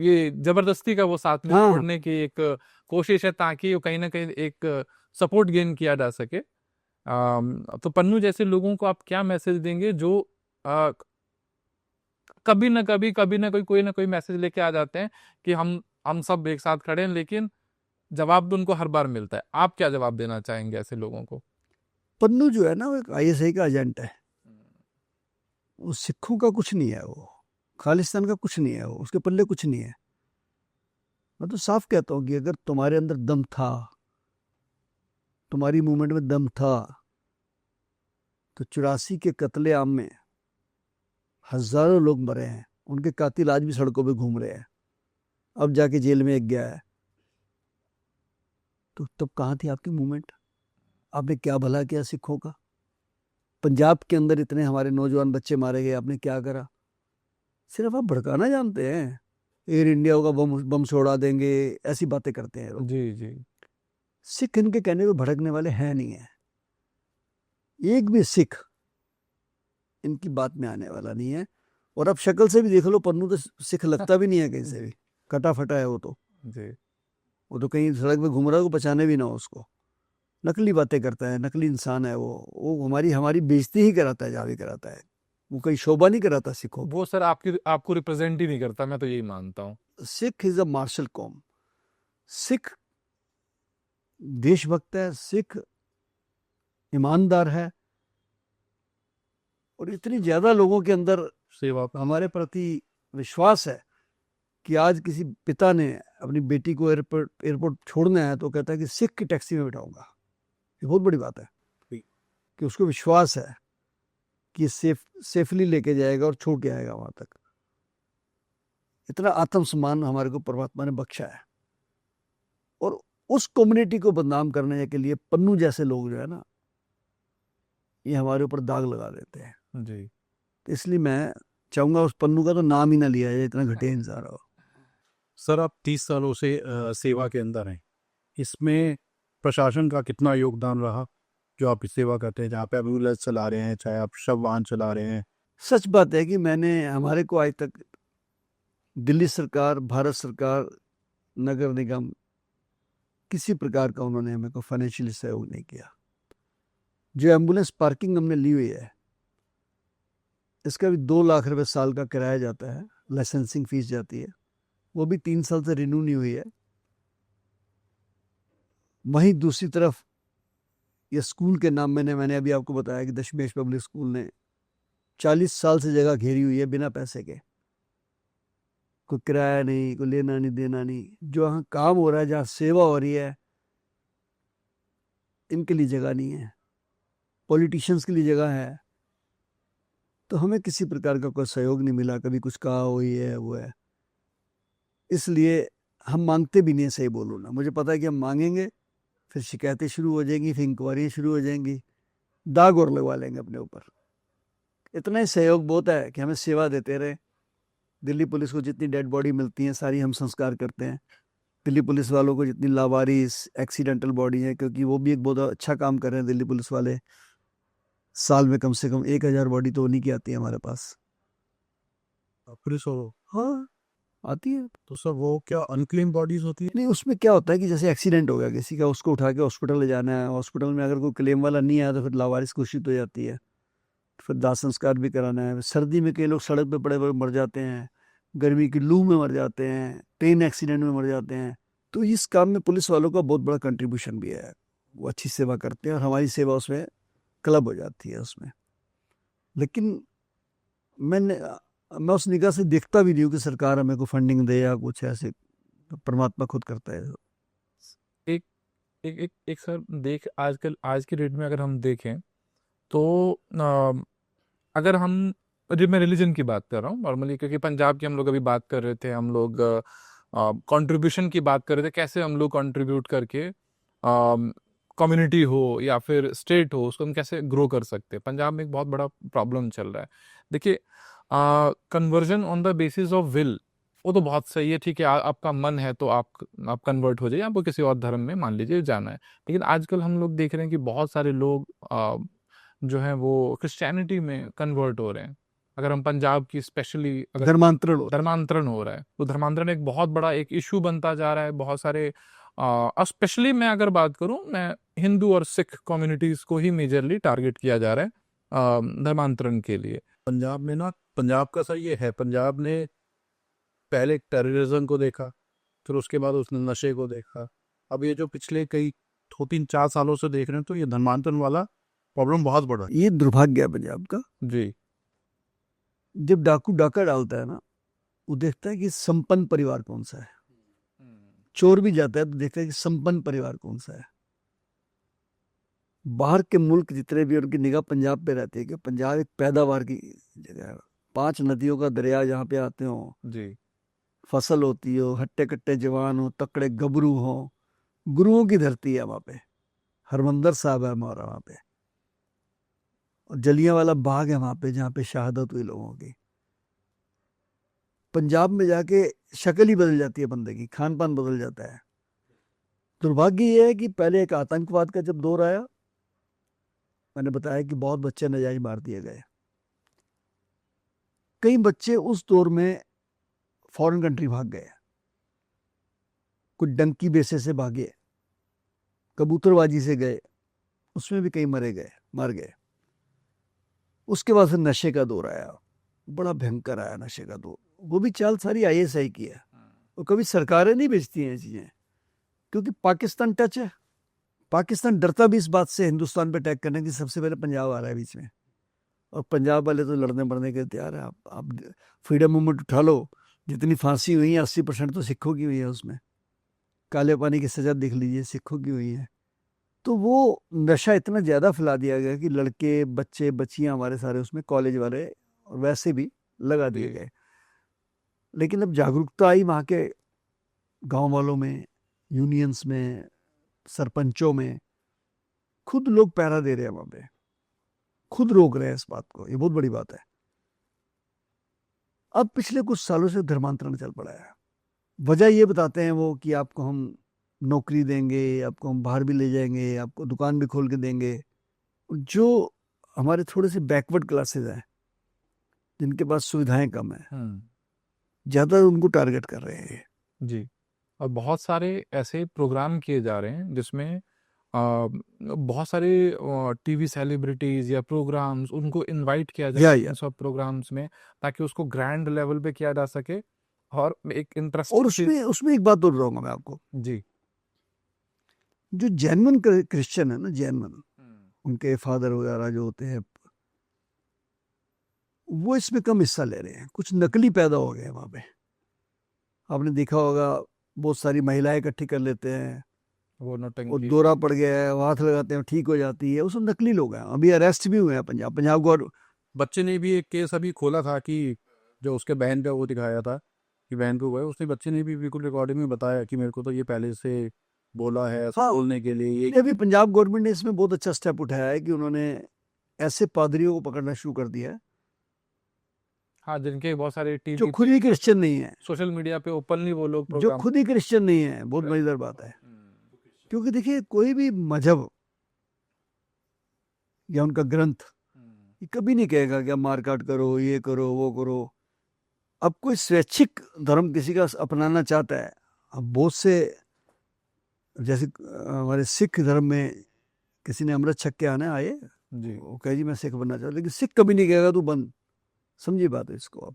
ये जबरदस्ती का वो साथ में हाँ। छोड़ने की एक कोशिश है, ताकि वो कहीं ना कहीं एक सपोर्ट गेन किया जा सके। तो पन्नू जैसे लोगों को आप क्या मैसेज देंगे जो कभी ना कोई ना कोई मैसेज लेके आ जाते हैं कि हम सब एक साथ खड़े हैं, लेकिन जवाब तो उनको हर बार मिलता है। आप क्या जवाब देना चाहेंगे ऐसे लोगों को? पन्नू जो है ना वो एक आईएसआई का एजेंट है, वो सिखों का कुछ नहीं है, वो खालिस्तान का कुछ नहीं है, वो उसके पल्ले कुछ नहीं है। मैं तो साफ कहता हूँ कि अगर तुम्हारे अंदर दम था, तुम्हारी मूवमेंट में दम था, तो 84 के कत्लेआम में हजारों लोग मरे हैं, उनके कातिल आज भी सड़कों पे घूम रहे हैं, अब जाके जेल में एक गया है। तो तब कहाँ थी आपकी मूवमेंट? आपने क्या भला किया सिखों का? पंजाब के अंदर इतने हमारे नौजवान बच्चे मारे गए, आपने क्या करा? सिर्फ आप भड़काना जानते हैं, एयर इंडिया का बम छोड़ा देंगे, ऐसी बातें करते हैं लोग। जी जी। सिख इनके कहने पे भड़कने वाले हैं नहीं है, एक भी सिख इनकी बात में आने वाला नहीं है। और अब शक्ल से भी देख लो, पन्नू तो सिख लगता भी नहीं है कहीं से भी, कटा फटा है वो तो। जी वो तो कहीं सड़क पे घूम रहा है, को पहचाने भी ना हो उसको, नकली बातें करता है, नकली इंसान है वो हमारी हमारी बेइज्जती ही कराता है जहाँ भी कराता है, वो कहीं शोभा नहीं कराता सिखों की। वो सर आपको रिप्रेजेंट ही नहीं करता, मैं तो यही मानता हूँ। सिख इज अ मार्शल कौम, सिख देशभक्त है, सिख ईमानदार है, और इतनी ज्यादा लोगों के अंदर सेवा हमारे प्रति विश्वास है कि आज किसी पिता ने अपनी बेटी को एयरपोर्ट छोड़ना है तो कहता है कि सिख की टैक्सी में बिठाऊंगा। ये बहुत बड़ी बात है कि उसको विश्वास है कि सेफली लेके जाएगा और छोड़ के आएगा वहां तक। इतना आत्मसम्मान हमारे को परमात्मा ने बख्शा है, और उस कम्युनिटी को बदनाम करने के लिए पन्नू जैसे लोग जो है ना, ये हमारे ऊपर दाग लगा देते हैं। जी तो इसलिए मैं चाहूंगा उस पन्नू का तो नाम ही ना लिया जाए, इतना घटिया इंसान हो। सर, आप 30 सालों से सेवा के अंदर हैं, इसमें प्रशासन का कितना योगदान रहा जो आप सेवा करते हैं, जहाँ पे आप एम्बुलेंस चला रहे हैं, चाहे आप शव वाहन चला रहे हैं? सच बात है कि हमारे को आज तक दिल्ली सरकार, भारत सरकार, नगर निगम, किसी प्रकार का उन्होंने हमें को फाइनेंशियली सहयोग नहीं किया। जो एम्बुलेंस पार्किंग हमने ली हुई है, इसका भी 2 लाख रुपए साल का किराया जाता है, लाइसेंसिंग फीस जाती है, वो भी 3 साल से रिन्यू नहीं हुई है। वहीं दूसरी तरफ ये स्कूल के नाम मैंने अभी आपको बताया कि दशमेश पब्लिक स्कूल ने 40 साल से जगह घेरी हुई है बिना पैसे के, कोई किराया नहीं, कोई लेना नहीं देना नहीं। जो यहाँ काम हो रहा है, जहाँ सेवा हो रही है, इनके लिए जगह नहीं है, पॉलिटिशियंस के लिए जगह है। तो हमें किसी प्रकार का कोई सहयोग नहीं मिला, कभी कुछ कहा हो ये है वो है, इसलिए हम मांगते भी नहीं है। सही बोलूँ ना, मुझे पता है कि हम मांगेंगे फिर शिकायतें शुरू हो जाएंगी, फिर इंक्वायरी शुरू हो जाएंगी, दाग और लगवा लेंगे अपने ऊपर। इतना ही सहयोग बहुत है कि हमें सेवा देते रहे। दिल्ली पुलिस को जितनी डेड बॉडी मिलती है सारी हम संस्कार करते हैं। दिल्ली पुलिस वालों को जितनी लावारिस एक्सीडेंटल बॉडी है, क्योंकि वो भी एक बहुत अच्छा काम कर रहे हैं दिल्ली पुलिस वाले, साल में कम से कम 1000 बॉडी तो उन्हीं की आती है हमारे पास। पुलिस हो? हाँ आती है। तो सर, वो क्या अनक्लेम बॉडीज होती है? नहीं, उसमें क्या होता है कि जैसे एक्सीडेंट हो गया किसी का, उसको उठा के हॉस्पिटल ले जाना है, हॉस्पिटल में अगर कोई क्लेम वाला नहीं आया तो फिर लावारिस घोषित हो जाती है, फिर दाह संस्कार भी कराना है। सर्दी में कई लोग सड़क पे पड़े पड़े मर जाते हैं, गर्मी की लू में मर जाते हैं, ट्रेन एक्सीडेंट में मर जाते हैं। तो इस काम में पुलिस वालों का बहुत बड़ा कंट्रीब्यूशन भी है, वो अच्छी सेवा करते हैं और हमारी सेवा उसमें क्लब हो जाती है उसमें। लेकिन मैं उस निगाह से देखता भी नहीं हूँ कि सरकार हमें को फंडिंग दे या कुछ ऐसे, परमात्मा खुद करता है। एक सर आजकल आज की डेट में अगर हम देखें तो अगर हम मैं रिलीजन की बात कर रहा हूँ नॉर्मली, क्योंकि पंजाब की हम लोग अभी बात कर रहे थे, हम लोग कंट्रीब्यूशन की बात कर रहे थे, कैसे हम लोग कंट्रीब्यूट करके कम्युनिटी हो या फिर स्टेट हो, उसको हम कैसे ग्रो कर सकते हैं। पंजाब में एक बहुत बड़ा प्रॉब्लम चल रहा है। देखिए, conversion on the basis of will, वो तो बहुत सही है, ठीक है, आपका मन है तो आप कन्वर्ट हो जाइए, आपको किसी और धर्म में मान लीजिए जाना है। लेकिन आजकल हम लोग देख रहे हैं कि बहुत सारे लोग जो हैं वो क्रिश्चियनिटी में कन्वर्ट हो रहे हैं। अगर हम पंजाब की स्पेशली अगर धर्मांतरण हो रहा है, तो धर्मांतरण एक बहुत बड़ा एक इशू बनता जा रहा है। बहुत सारे स्पेशली मैं अगर बात करूं, मैं हिंदू और सिख कम्युनिटीज को ही मेजरली टारगेट किया जा रहा है धर्मांतरण के लिए। पंजाब में ना, पंजाब का सर ये है, पंजाब ने पहले टेररिज्म को देखा, फिर उसके बाद उसने नशे को देखा, अब ये जो पिछले कई 2-3-4 सालों से देख रहे हैं, तो ये धर्मांतरण वाला प्रॉब्लम बहुत बड़ा है। ये दुर्भाग्य है पंजाब का। जी जब डाकू डाका डालता है ना, वो देखता है कि संपन्न परिवार कौन सा है। चोर भी जाता है तो देखता है कि संपन्न परिवार कौन सा है। बाहर के मुल्क जितने भी, उनकी निगाह पंजाब पे रहती है कि पंजाब एक पैदावार की जगह है। 5 नदियों का दरिया जहाँ पे आते हो, जी फसल होती हो, हट्टे कट्टे जवान हो, तकड़े गबरू हो, गुरुओं की धरती है वहाँ पे। हरमंदर साहब है हमारा वहाँ पे, और जलियांवाला बाग है वहाँ पे जहाँ पे शहादत हुई लोगों की। पंजाब में जाके शक्ल ही बदल जाती है बंदे की, खान पान बदल जाता है। दुर्भाग्य ये है कि पहले एक आतंकवाद का जब दौर आया, मैंने बताया कि बहुत बच्चे नजायज मार दिए गए। कई बच्चे उस दौर में फॉरेन कंट्री भाग गए, कुछ डंकी बेसे से भागे, कबूतरबाजी से गए, उसमें भी कई मर गए। उसके बाद फिर नशे का दौर आया, बड़ा भयंकर आया नशे का दौर। वो भी चाल सारी ISI की है, और कभी सरकारें नहीं बेचती हैं चीजें, क्योंकि पाकिस्तान टच है। पाकिस्तान डरता भी इस बात से हिंदुस्तान पे अटैक करने की, सबसे पहले पंजाब आ रहा है बीच में, और पंजाब वाले तो लड़ने मरने के तैयार है। आप फ्रीडम मूवमेंट उठा लो, जितनी फांसी हुई है 80% तो सिखों की हुई है, उसमें काले पानी की सजा देख लीजिए, सिखों की हुई है। तो वो नशा इतना ज़्यादा फैला दिया गया कि लड़के बच्चे बच्चियां हमारे सारे उसमें, कॉलेज वाले और वैसे भी लगा दिए गए। लेकिन अब जागरूकता आई वहाँ के गांव वालों में, यूनियंस में, सरपंचों में, खुद लोग पहरा दे रहे हैं वहाँ पे, खुद रोक रहे हैं इस बात को। ये बहुत बड़ी बात है। अब पिछले कुछ सालों से धर्मांतरण चल पड़ा है। वजह ये बताते हैं वो कि आपको हम नौकरी देंगे, आपको हम बाहर भी ले जाएंगे, आपको दुकान भी खोल के देंगे। जो हमारे थोड़े से बैकवर्ड क्लासेस हैं, जिनके पास सुविधाएं कम है, ज़्यादा उनको टारगेट कर रहे हैं। जी और बहुत सारे ऐसे प्रोग्राम किए जा रहे हैं जिसमें बहुत सारे टीवी सेलिब्रिटीज या प्रोग्राम्स, उनको इनवाइट किया जाए या इन सब प्रोग्राम्स में, ताकि उसको ग्रैंड लेवल पे किया जा सके और एक और इंटरेस्टिंग उसमें एक बात और रहूंगा मैं आपको, जी जो जेन्युइन क्रिश्चियन है ना, जेन्युइन उनके फादर वगैरह जो होते हैं, वो इसमें कम हिस्सा ले रहे हैं। कुछ नकली पैदा हो गए वहां पे। आपने देखा होगा, बहुत सारी महिलाएं इकट्ठी कर लेते हैं, वो वो नौटंकी दौरा पड़ गया है, वो हाथ लगाते हैं, ठीक हो जाती है। वो सब नकली लोग हैं। अभी अरेस्ट भी हुए हैं पंजाब गौर। बच्चे ने भी एक केस अभी खोला था कि जो उसके बहन पे वो दिखाया था कि बहन को हुआ है, उसने बच्चे ने भी बिल्कुल रिकॉर्डिंग में बताया कि मेरे को तो ये पहले से बोला है ऐसा हाँ। बोलने के लिए। ये अभी पंजाब गवर्नमेंट ने इसमें बहुत अच्छा स्टेप उठाया है कि उन्होंने ऐसे पादरियों को पकड़ना शुरू कर दिया है हाँ, जिनके बहुत सारे जो टीवी खुद ही क्रिश्चियन नहीं है, सोशल मीडिया पे ओपनली वो लोग जो प्रोग्राम खुद ही क्रिश्चियन नहीं है। बहुत मजेदार बात है, क्योंकि देखिए कोई भी मजहब या उनका ग्रंथ ये कभी नहीं कहेगा कि आप मारकाट करो, ये करो, वो करो। अब कोई स्वैच्छिक धर्म किसी का अपनाना चाहता है, अब बहुत से, जैसे हमारे सिख धर्म में किसी ने अमृत छक के आना आए, जी वो कहे जी मैं सिख बनना चाहता हूं, लेकिन सिख कभी नहीं कहेगा तू बन। समझिए बात है इसको। अब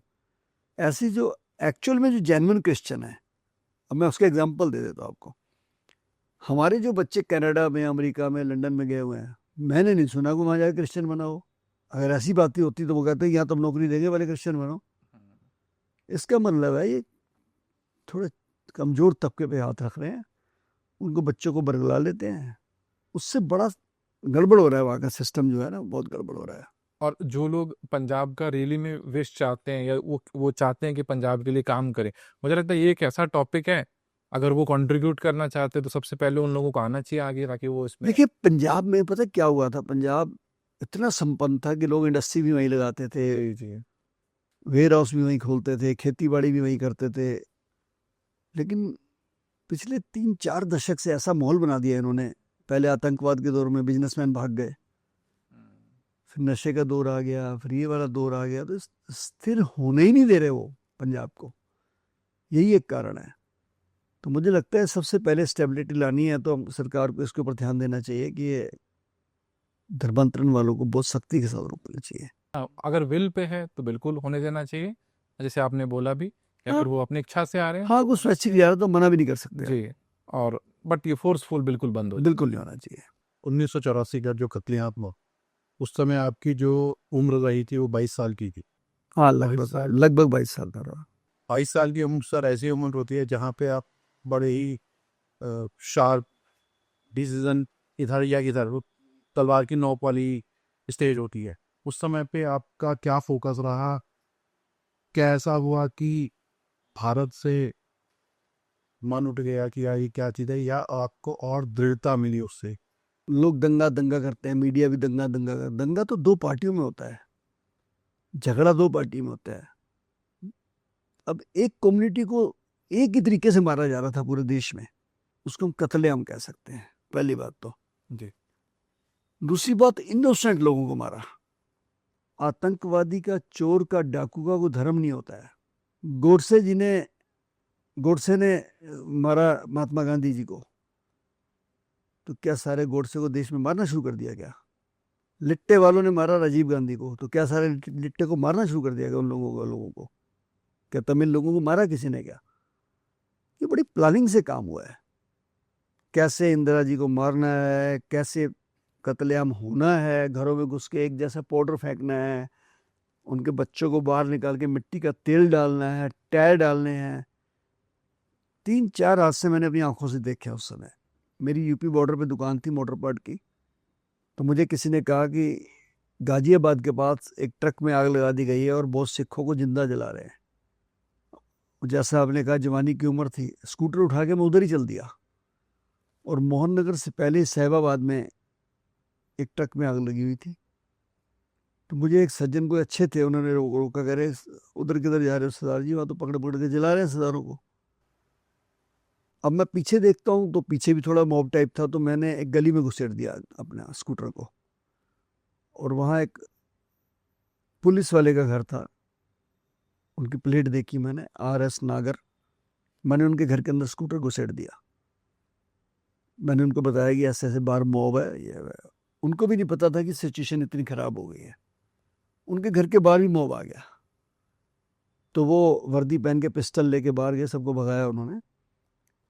ऐसी जो एक्चुअल में जो जेन्युइन क्रिश्चियन है, अब मैं उसका एग्जांपल दे देता हूं आपको। हमारे जो बच्चे कनाडा में, अमेरिका में, लंदन में गए हुए हैं, मैंने नहीं सुना कि वहाँ जाकर क्रिश्चियन बनाओ। अगर ऐसी बात ही होती तो वो कहते हैं यहाँ तुम नौकरी देंगे वाले क्रिश्चियन बनो। इसका मतलब है ये थोड़े कमजोर तबके पे हाथ रख रहे हैं, उनको बच्चों को बरगला लेते हैं। उससे बड़ा गड़बड़ हो रहा है। वहाँ का सिस्टम जो है ना, बहुत गड़बड़ हो रहा है। और जो लोग पंजाब का रैली में विश चाहते हैं या वो चाहते हैं कि पंजाब के लिए काम करें, मुझे लगता है ये एक ऐसा टॉपिक है, अगर वो कंट्रीब्यूट करना चाहते हैं तो सबसे पहले उन लोगों को आना चाहिए आगे, ताकि वो इसमें देखिए पंजाब में पता क्या हुआ था, पंजाब इतना संपन्न था कि लोग इंडस्ट्री भी वहीं लगाते थे, जी वेयर हाउस भी वहीं खोलते थे, खेती बाड़ी भी वहीं करते थे। लेकिन पिछले 3-4 दशक से ऐसा माहौल बना दिया इन्होंने। पहले आतंकवाद के दौर में बिजनेसमैन भाग गए, फिर नशे का दौर आ गया, फिर ये वाला दौर आ गया, तो स्थिर होने ही नहीं दे रहे वो पंजाब को। यही एक कारण है। तो मुझे लगता है सबसे पहले स्टेबिलिटी लानी है तो सरकार को इसके ऊपर ध्यान देना चाहिए कि ये धर्मांतरण वालों को बहुत सख्ती के साथ रोकना चाहिए। अगर विल पे है तो बिल्कुल होने देना चाहिए, जैसे आपने बोला भी, या हाँ। फिर वो अपनी इच्छा से आ रहे हैं हाँ, कुछ स्वैच्छिक जा रहा तो मना भी नहीं कर सकते। जी। और बट ये फोर्सफुल बिल्कुल बंद हो जाए। बिल्कुल नहीं होना चाहिए। 1984 का जो कत्लेआम उस समय आपकी जो उम्र रही थी वो 22 साल की थी। हाँ, 22 साल। लगभग 22 साल का रहा। 22 साल की उम्र सर ऐसी उम्र होती है जहाँ पे आप बड़े ही शार्प डिसीजन इधर या इधर, वो तलवार की नोक वाली स्टेज होती है। उस समय पे आपका क्या फोकस रहा? कैसा हुआ कि भारत से मन उठ गया कि यार ये क्या चीज़ है, या आपको और दृढ़ता मिली उससे? लोग दंगा दंगा करते हैं, मीडिया भी दंगा दंगा कर, दंगा तो दो पार्टियों में होता है, झगड़ा दो पार्टी में होता है। अब एक कम्युनिटी को एक ही तरीके से मारा जा रहा था पूरे देश में, उसको हम कत्लेआम कह सकते हैं, पहली बात तो। जी। दूसरी बात, इनोसेंट लोगों को मारा। आतंकवादी का, चोर का, डाकू का कोई धर्म नहीं होता है। गोडसे ने मारा महात्मा गांधी जी को, तो क्या सारे गोडसे को देश में मारना शुरू कर दिया क्या? लिट्टे वालों ने मारा राजीव गांधी को, तो क्या सारे लिट्टे को मारना शुरू कर दिया क्या? उन लोगों को क्या तमिल लोगों को मारा किसी ने क्या? ये बड़ी प्लानिंग से काम हुआ है। कैसे इंदिरा जी को मारना है, कैसे कत्लेआम होना है, घरों में घुस के एक जैसा पाउडर फेंकना है, उनके बच्चों को बाहर निकाल के मिट्टी का तेल डालना है, टायर डालने हैं। 3-4 हादसे मैंने अपनी आंखों से देखे उस समय। मेरी यूपी बॉर्डर पे दुकान थी मोटर पार्ट की, तो मुझे किसी ने कहा कि गाजियाबाद के पास एक ट्रक में आग लगा दी गई है और बहुत सिखों को जिंदा जला रहे हैं। जैसा आपने कहा, जवानी की उम्र थी, स्कूटर उठा के मैं उधर ही चल दिया। और मोहन नगर से पहले साहिबाबाद में एक ट्रक में आग लगी हुई थी, तो मुझे एक सज्जन कोई अच्छे थे, उन्होंने रोका, कह रहे उधर किधर जा रहे हो सरदार जी, वहाँ तो पकड़ पकड़ के जला रहे हैं सरदारों को। अब मैं पीछे देखता हूँ तो पीछे भी थोड़ा मॉब टाइप था, तो मैंने एक गली में घुसेड़ दिया अपना स्कूटर को, और वहाँ एक पुलिस वाले का घर था, उनकी प्लेट देखी मैंने, RS नागर। मैंने उनके घर के अंदर स्कूटर घुसेड़ दिया। मैंने उनको बताया कि ऐसे ऐसे बाहर मॉब है, ये है। उनको भी नहीं पता था कि सिचुएशन इतनी खराब हो गई है। उनके घर के बाहर भी मॉब आ गया, तो वो वर्दी पहन के पिस्टल लेके बाहर गए, सबको भगाया उन्होंने।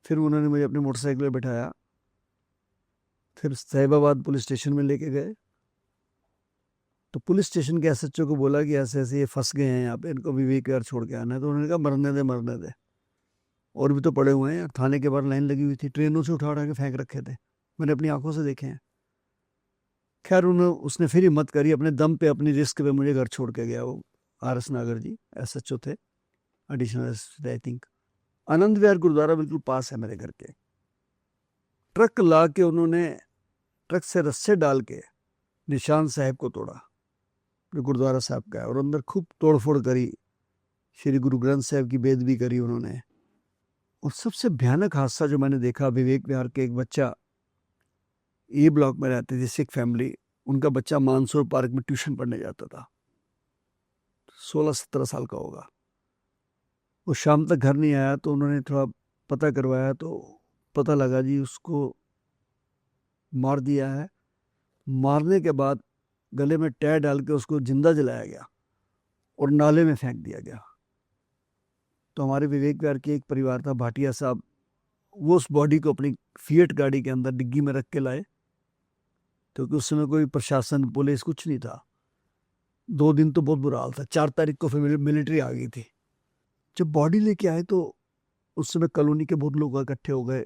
फिर उन्होंने मुझे अपने मोटरसाइकिल पे बिठाया, फिर साहिबाबाद पुलिस स्टेशन में लेके गए। तो पुलिस स्टेशन के SHO को बोला कि ऐसे ऐसे ये फंस गए हैं यहाँ पे, इनको विवेक विहार छोड़ के आना है। तो उन्होंने कहा मरने दे, और भी तो पड़े हुए हैं। थाने के बाहर लाइन लगी हुई थी, ट्रेनों से उठा के फेंक रखे थे, मैंने अपनी आंखों से देखे हैं। खैर उसने फिर हिम्मत करी, अपने दम पे, अपनी रिस्क पे मुझे घर छोड़ के गया वो RS नागर जी, SHO थे, additional I think. Anand Vihar gurdwara बिल्कुल पास है मेरे घर के। ट्रक ला के उन्होंने ट्रक से रस्से डाल के निशान साहब को तोड़ा, जो गुरुद्वारा साहब का है, और अंदर खूब तोड़फोड़ करी, श्री गुरु ग्रंथ साहब की बेदबी करी उन्होंने। और सबसे भयानक हादसा जो मैंने देखा, विवेक विहार के एक बच्चा, ए ब्लॉक में रहती थी सिख फैमिली, उनका बच्चा मानसूर पार्क में ट्यूशन पढ़ने जाता था, 16-17 साल का होगा। वो शाम तक घर नहीं आया, तो उन्होंने थोड़ा पता करवाया, तो पता लगा जी उसको मार दिया है। मारने के बाद गले में टायर डाल के उसको जिंदा जलाया गया और नाले में फेंक दिया गया। तो हमारे विवेक विहार के एक परिवार था, भाटिया साहब, वो उस बॉडी को अपनी फिएट गाड़ी के अंदर डिग्गी में रख के लाए, क्योंकि उस समय कोई प्रशासन, पुलिस कुछ नहीं था। 2 दिन तो बहुत बुरा हाल था। 4 तारीख को फिर मिलिट्री आ गई थी। जब बॉडी लेके आए तो उस समय कॉलोनी के बहुत लोग इकट्ठे हो गए,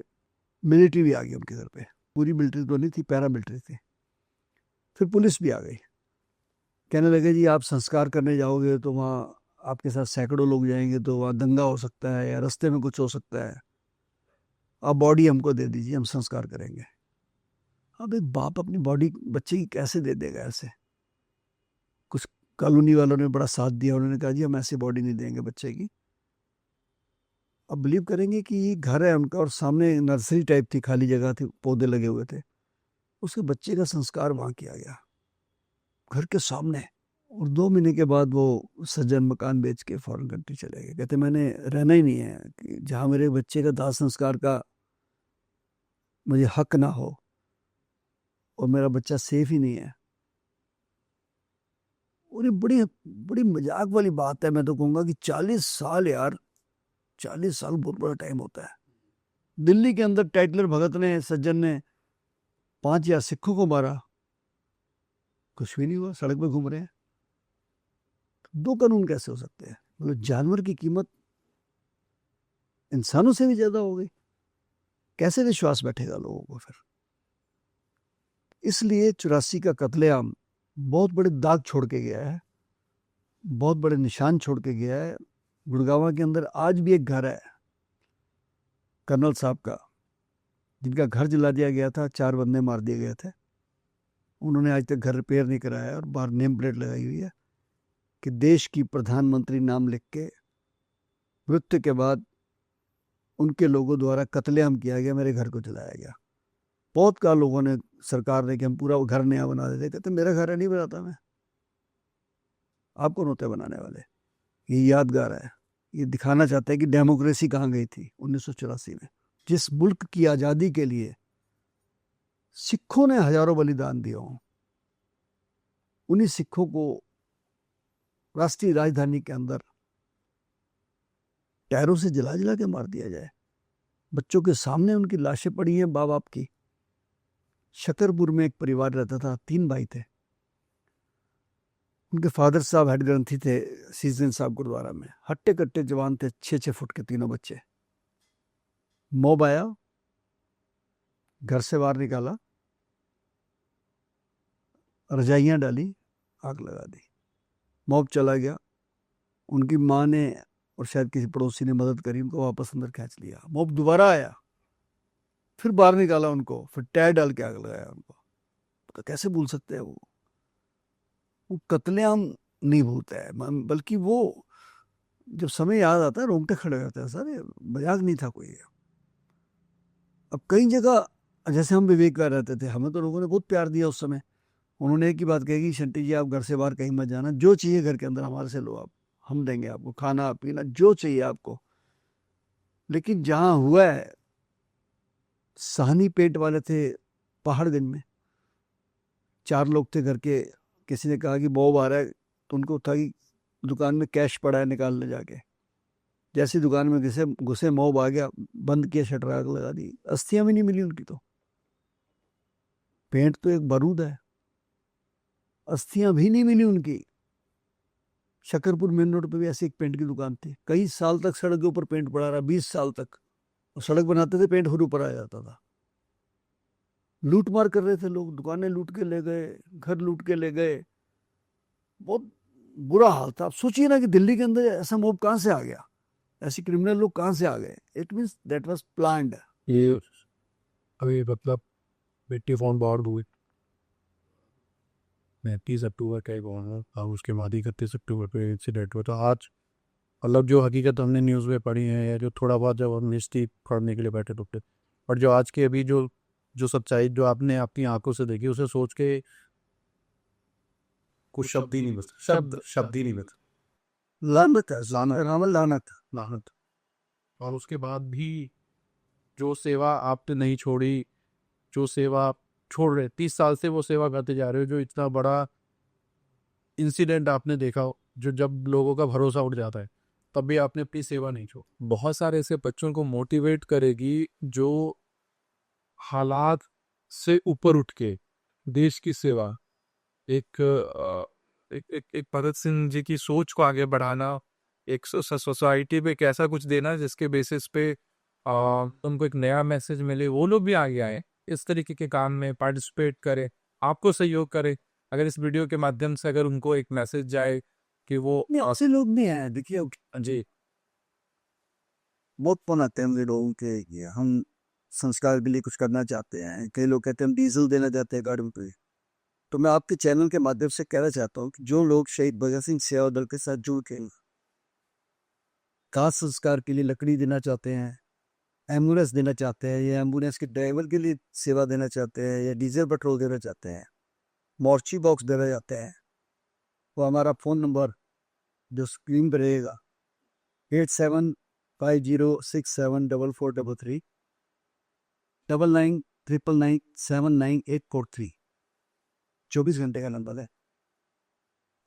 मिलिट्री भी आ गई उनके घर पे। पूरी मिलिट्री तो नहीं थी, पैरा मिलिट्री थी। फिर पुलिस भी आ गई, कहने लगे जी आप संस्कार करने जाओगे तो वहाँ आपके साथ सैकड़ों लोग जाएंगे, तो वहाँ दंगा हो सकता है या रास्ते में कुछ हो सकता है, आप बॉडी हमको दे दीजिए, हम संस्कार करेंगे। अब एक बाप अपनी बॉडी बच्चे की कैसे दे देगा ऐसे? कुछ कॉलोनी वालों ने बड़ा साथ दिया, उन्होंने कहा जी हम ऐसी बॉडी नहीं देंगे बच्चे की। अब बिलीव करेंगे कि ये घर है उनका, और सामने नर्सरी टाइप थी, खाली जगह थी, पौधे लगे हुए थे, उसके बच्चे का संस्कार वहाँ किया गया घर के सामने। और 2 महीने के बाद वो सज्जन मकान बेच के फॉरेन कंट्री चले गए। कहते मैंने रहना ही नहीं है कि जहाँ मेरे बच्चे का दाह संस्कार का मुझे हक ना हो, और मेरा बच्चा सेफ ही नहीं है। और ये बड़ी बड़ी मजाक वाली बात है। मैं तो कहूँगा कि 40 साल यार, 40 साल बहुत बड़ा टाइम होता है। दिल्ली के अंदर टाइटलर भगत ने, सज्जन ने 5 या सिखों को मारा, कुछ भी नहीं हुआ, सड़क पे घूम रहे हैं। दो कानून कैसे हो सकते हैं? मतलब जानवर की कीमत इंसानों से भी ज्यादा हो गई। कैसे विश्वास बैठेगा लोगों को फिर? इसलिए 84 का कत्लेआम बहुत बड़े दाग छोड़ के गया है, बहुत बड़े निशान छोड़ के गया है। गुड़गांव के अंदर आज भी एक घर है कर्नल साहब का, जिनका घर जला दिया गया था, 4 बंदे मार दिए गए थे। उन्होंने आज तक घर रिपेयर नहीं कराया और बाहर नेम प्लेट लगाई हुई है कि देश की प्रधानमंत्री नाम लिख के मृत्यु के बाद उनके लोगों द्वारा कत्लेआम किया गया, मेरे घर को जलाया गया। बहुत कहा लोगों ने, सरकार ने, कि हम पूरा घर नया बना देते। कहते मेरा घर है, नहीं बनाता मैं। आप कौन होते बनाने वाले? ये यादगार है, ये दिखाना चाहते हैं कि डेमोक्रेसी कहाँ गई थी 1984 में। जिस मुल्क की आज़ादी के लिए सिखों ने हजारों बलिदान दिए हों, उन्हीं सिखों को राष्ट्रीय राजधानी के अंदर टायरों से जला जला के मार दिया जाए। बच्चों के सामने उनकी लाशें पड़ी हैं, बाप बाप की। शकरपुर में एक परिवार रहता था, 3 भाई थे। उनके फादर साहब हेड ग्रंथी थे सीजन साहब गुरुद्वारा में। हट्टे कट्टे जवान थे, 6-6 फुट के तीनों बच्चे। मॉब आया, घर से बाहर निकाला, रजाइयां डाली, आग लगा दी। मॉब चला गया। उनकी माँ ने और शायद किसी पड़ोसी ने मदद करी, उनको वापस अंदर खींच लिया। मॉब दोबारा आया, फिर बाहर निकाला उनको, फिर टायर डाल के आग लगाया उनको। तो कैसे भूल सकते हैं वो कत्लेआम नहीं भूलता है, बल्कि वो जब समय याद आता है रोंगटे खड़े हो जाते हैं। सर ये मजाक नहीं था कोई। अब कई जगह, जैसे हम विवेक का रहते थे, हमें तो लोगों ने बहुत प्यार दिया उस समय। उन्होंने एक ही बात कही कि शंटी जी आप घर से बाहर कहीं मत जाना, जो चाहिए घर के अंदर हमारे से लो, आप, हम देंगे आपको खाना पीना जो चाहिए आपको। लेकिन जहाँ हुआ है, साहनी पेट वाले थे पहाड़गंज में, 4 लोग थे घर के। किसी ने कहा कि मॉब आ रहा है, तो उनको था कि दुकान में कैश पड़ा है, निकाल ले जाके। जैसी दुकान में घुसे मॉब आ गया, बंद किया, शटर आग लगा दी। अस्थियां भी नहीं मिली उनकी। तो पेंट तो एक बारूद है, अस्थियां भी नहीं मिली उनकी। शकरपुर मेन रोड पे भी ऐसी एक पेंट की दुकान थी, कई साल तक सड़क के ऊपर पेंट पड़ा रहा, 20 साल तक। और सड़क बनाते थे, पेंट फिर ऊपर आ जाता था। लूट मार कर रहे थे लोग, दुकानें लूट के ले गए, घर लूट के ले गए। बहुत बुरा हाल था। आप सोचिए ना कि दिल्ली के अंदर ऐसा मॉब कहाँ से आ गया, ऐसे क्रिमिनल लोग कहाँ से आ गए? It means that was planned. ये अभी मतलब बेटी फोन बहुत हुई 29 अक्टूबर का एक हुआ, और उसके बाद 31 अक्टूबर पे इंसिडेंट हुआ। तो आज मतलब जो हकीकत हमने न्यूज़ में पढ़ी है, या जो थोड़ा बहुत जब हम हिस्ट्री पढ़ने के लिए बैठे तो, और जो आज के अभी जो जो सच्चाई जो आपने अपनी आंखों से देखी, उसे सोच के कुछ शब्द ही नहीं बचते, शब्द ही नहीं बचते। लानत है, लानत। लानत। और उसके बाद भी जो सेवा आपने नहीं छोड़ी, जो सेवा आप छोड़ रहे, 30 साल से वो सेवा करते जा रहे हो, जो इतना बड़ा इंसिडेंट आपने देखा हो, जो जब लोगों का भरोसा उठ जाता है, तब भी आपने अपनी सेवा नहीं छोड़ी। बहुत सारे ऐसे बच्चों को मोटिवेट करेगी जो हालात से ऊपर उठ के देश की सेवा, एक एक भगत सिंह जी की सोच को आगे बढ़ाना, एक सोसाइटी पे कैसा कुछ देना जिसके बेसिस पे उनको एक नया मैसेज मिले, वो लोग भी आगे आए, इस तरीके के काम में पार्टिसिपेट करें, आपको सहयोग करें। अगर इस वीडियो के माध्यम से अगर उनको एक मैसेज जाए कि वो नहीं, ऐसे लोग नहीं आए। देखिए, जी बहुत फोन आते हैं मुझे लोगों के कि हम संस्कार के लिए कुछ करना चाहते हैं। कई लोग कहते हैं हम डीजल देना चाहते हैं गाड़ियों पे। तो मैं आपके चैनल के माध्यम से कहना चाहता हूँ कि जो लोग शहीद भगत सिंह सेवा दल के साथ जुड़ के दाह संस्कार के लिए लकड़ी देना चाहते हैं, एम्बुलेंस देना चाहते हैं, या एम्बुलेंस के ड्राइवर के लिए सेवा देना चाहते हैं, या डीजल पेट्रोल देना चाहते हैं, मोर्ची बॉक्स देना चाहते हैं, वो हमारा फ़ोन नंबर जो स्क्रीन पर रहेगा 8750674433 9999979843 24 घंटे का नंबर है।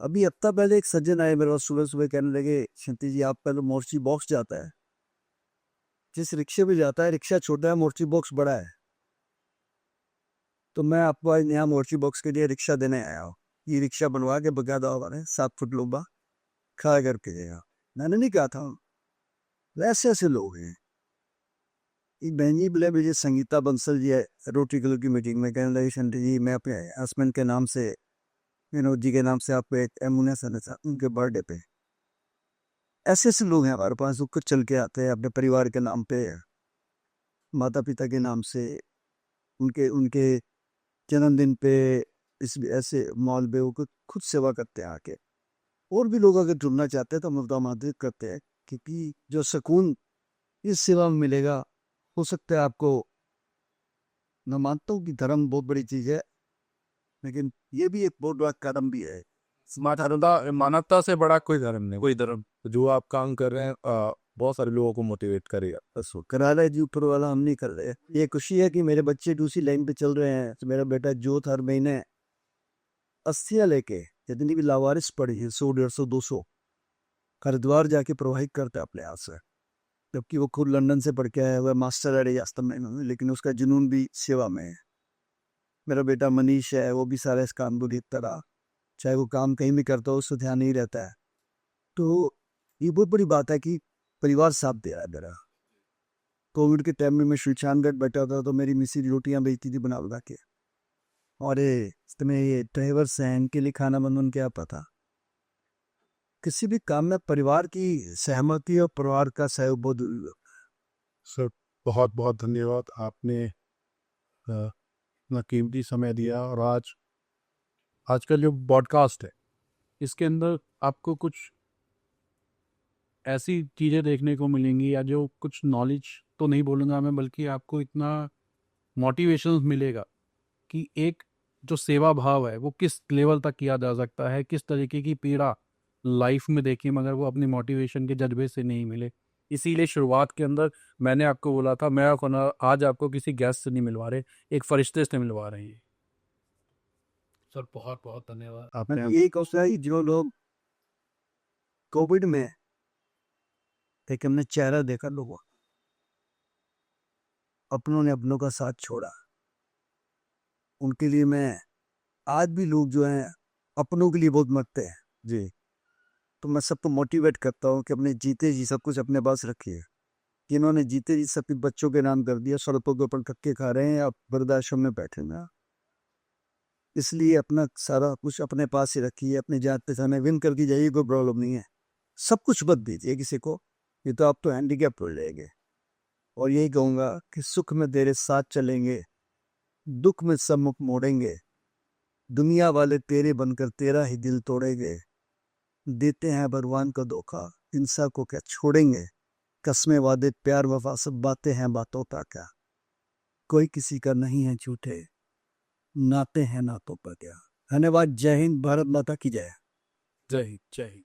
अभी हफ्ता पहले एक सज्जन आए मेरे पास, सुबह सुबह कहने लगे, शंती जी आप पहले मोर्ची बॉक्स जाता है, जिस रिक्शे पे जाता है, रिक्शा छोटा है, मोर्ची बॉक्स बड़ा है, तो मैं आपको आज नया मोर्ची बॉक्स के लिए रिक्शा देने आया हूँ। ई रिक्शा बनवा के बकायदा हमारे 7 फुट लंबा खड़ा करके गया। मैंने नहीं कहा था, ऐसे ऐसे लोग हैं। एक बहन जी बोले मुझे संगीता बंसल जी है रोटरी क्लब की मीटिंग में, कहने लगी शंटी जी मैं अपने हस्बैंड के नाम से, विनोद जी के नाम से आपको एक एम्बुलेंस आना चाहता हूं उनके बर्थडे पे। ऐसे ऐसे लोग हैं हमारे पास जो कुछ चल के आते हैं अपने परिवार के नाम पे, माता पिता के नाम से, उनके उनके जन्मदिन पे, इस ऐसे मॉल पे वो खुद सेवा करते हैं आके। और भी लोग अगर जुड़ना चाहते हैं तो हम आमंत्रित करते हैं, क्योंकि जो सुकून इस सेवा में मिलेगा, हो सकता है आपको, मैं मानता हूँ कि धर्म बहुत बड़ी चीज़ है, लेकिन ये भी एक बहुत बड़ा कदम भी है। मानवता से बड़ा कोई धर्म नहीं, कोई धर्म जो आप काम कर रहे हैं बहुत सारे लोगों को मोटिवेट करेगा। बस वो करा रहे जी ऊपर वाला, हम नहीं कर रहे। ये खुशी है कि मेरे बच्चे दूसरी लाइन पे चल रहे हैं। तो मेरा बेटा जोत हर महीने 80 लेके जितनी भी लावारिस पड़ी है 100 150 200 हरिद्वार जाके प्रवाहित करता है अपने हाथ से, जबकि वो खुद लंदन से पढ़ के आया हुआ मास्टर है आस्तम में, लेकिन उसका जुनून भी सेवा में है। मेरा बेटा मनीष है, वो भी सारा इस काम को देखता रहा, चाहे वो काम कहीं भी करता हो उससे ध्यान नहीं रहता है। तो ये बहुत बड़ी बात है कि परिवार साथ दे रहा है मेरा। कोविड के टाइम में मैं सुल्तानगढ़ बैठा था तो मेरी मिसी रोटियां बेचती थी बना बना के, और तुम्हें ये ड्राइवर्स हैं इनके लिए खाना बन क्या पता। किसी भी काम में परिवार की सहमति और परिवार का सहयोग बहुत जरूरी है। सर बहुत बहुत धन्यवाद, आपने अपना कीमती समय दिया। और आज का जो पॉडकास्ट है इसके अंदर आपको कुछ ऐसी चीज़ें देखने को मिलेंगी, या जो कुछ नॉलेज तो नहीं बोलूँगा मैं, बल्कि आपको इतना मोटिवेशन मिलेगा कि एक जो सेवा भाव है वो किस लेवल तक किया जा सकता है, किस तरीके की पीड़ा लाइफ में देखी मगर वो अपनी मोटिवेशन के जज्बे से नहीं मिले। इसीलिए शुरुआत के अंदर मैंने आपको बोला था, मैं आज आपको किसी गेस्ट से नहीं मिलवा रहे, एक फरिश्ते से मिलवा रहे हैं। सर बहुत बहुत धन्यवाद मैं आपने। यही कहूँगा कि जो लोग कोविड में एक हमने चेहरा देखा, लोगों अपनों ने अपनों का साथ छोड़ा, उनके लिए मैं, आज भी लोग जो हैं अपनों के लिए बहुत मरते हैं जी। तो मैं सबको मोटिवेट करता हूँ कि अपने जीते जी सब कुछ अपने पास रखिए। जिन्होंने जीते जी सब बच्चों के नाम कर दिया, सड़कों के ऊपर कक्के खा रहे हैं या वृद्धाश्रम में बैठे हैं, इसलिए अपना सारा कुछ अपने पास ही रखिए। अपने जाते समय विन करके जाइए, कोई प्रॉब्लम नहीं है। सब कुछ मत दीजिए किसी को, ये तो आप तो हैंडीकैप हो जाएंगे। और यही कहूँगा कि सुख में तेरे साथ चलेंगे, दुख में सब मुख मोड़ेंगे, दुनिया वाले तेरे बनकर तेरा ही दिल तोड़ेंगे। देते हैं भगवान का धोखा, इंसान को क्या छोड़ेंगे। कसमें वादे प्यार वफा सब बातें हैं बातों का क्या, कोई किसी का नहीं है झूठे, नाते हैं नातों पर क्या। धन्यवाद। जय हिंद, भारत माता की जय। जय हिंद, जय हिंद।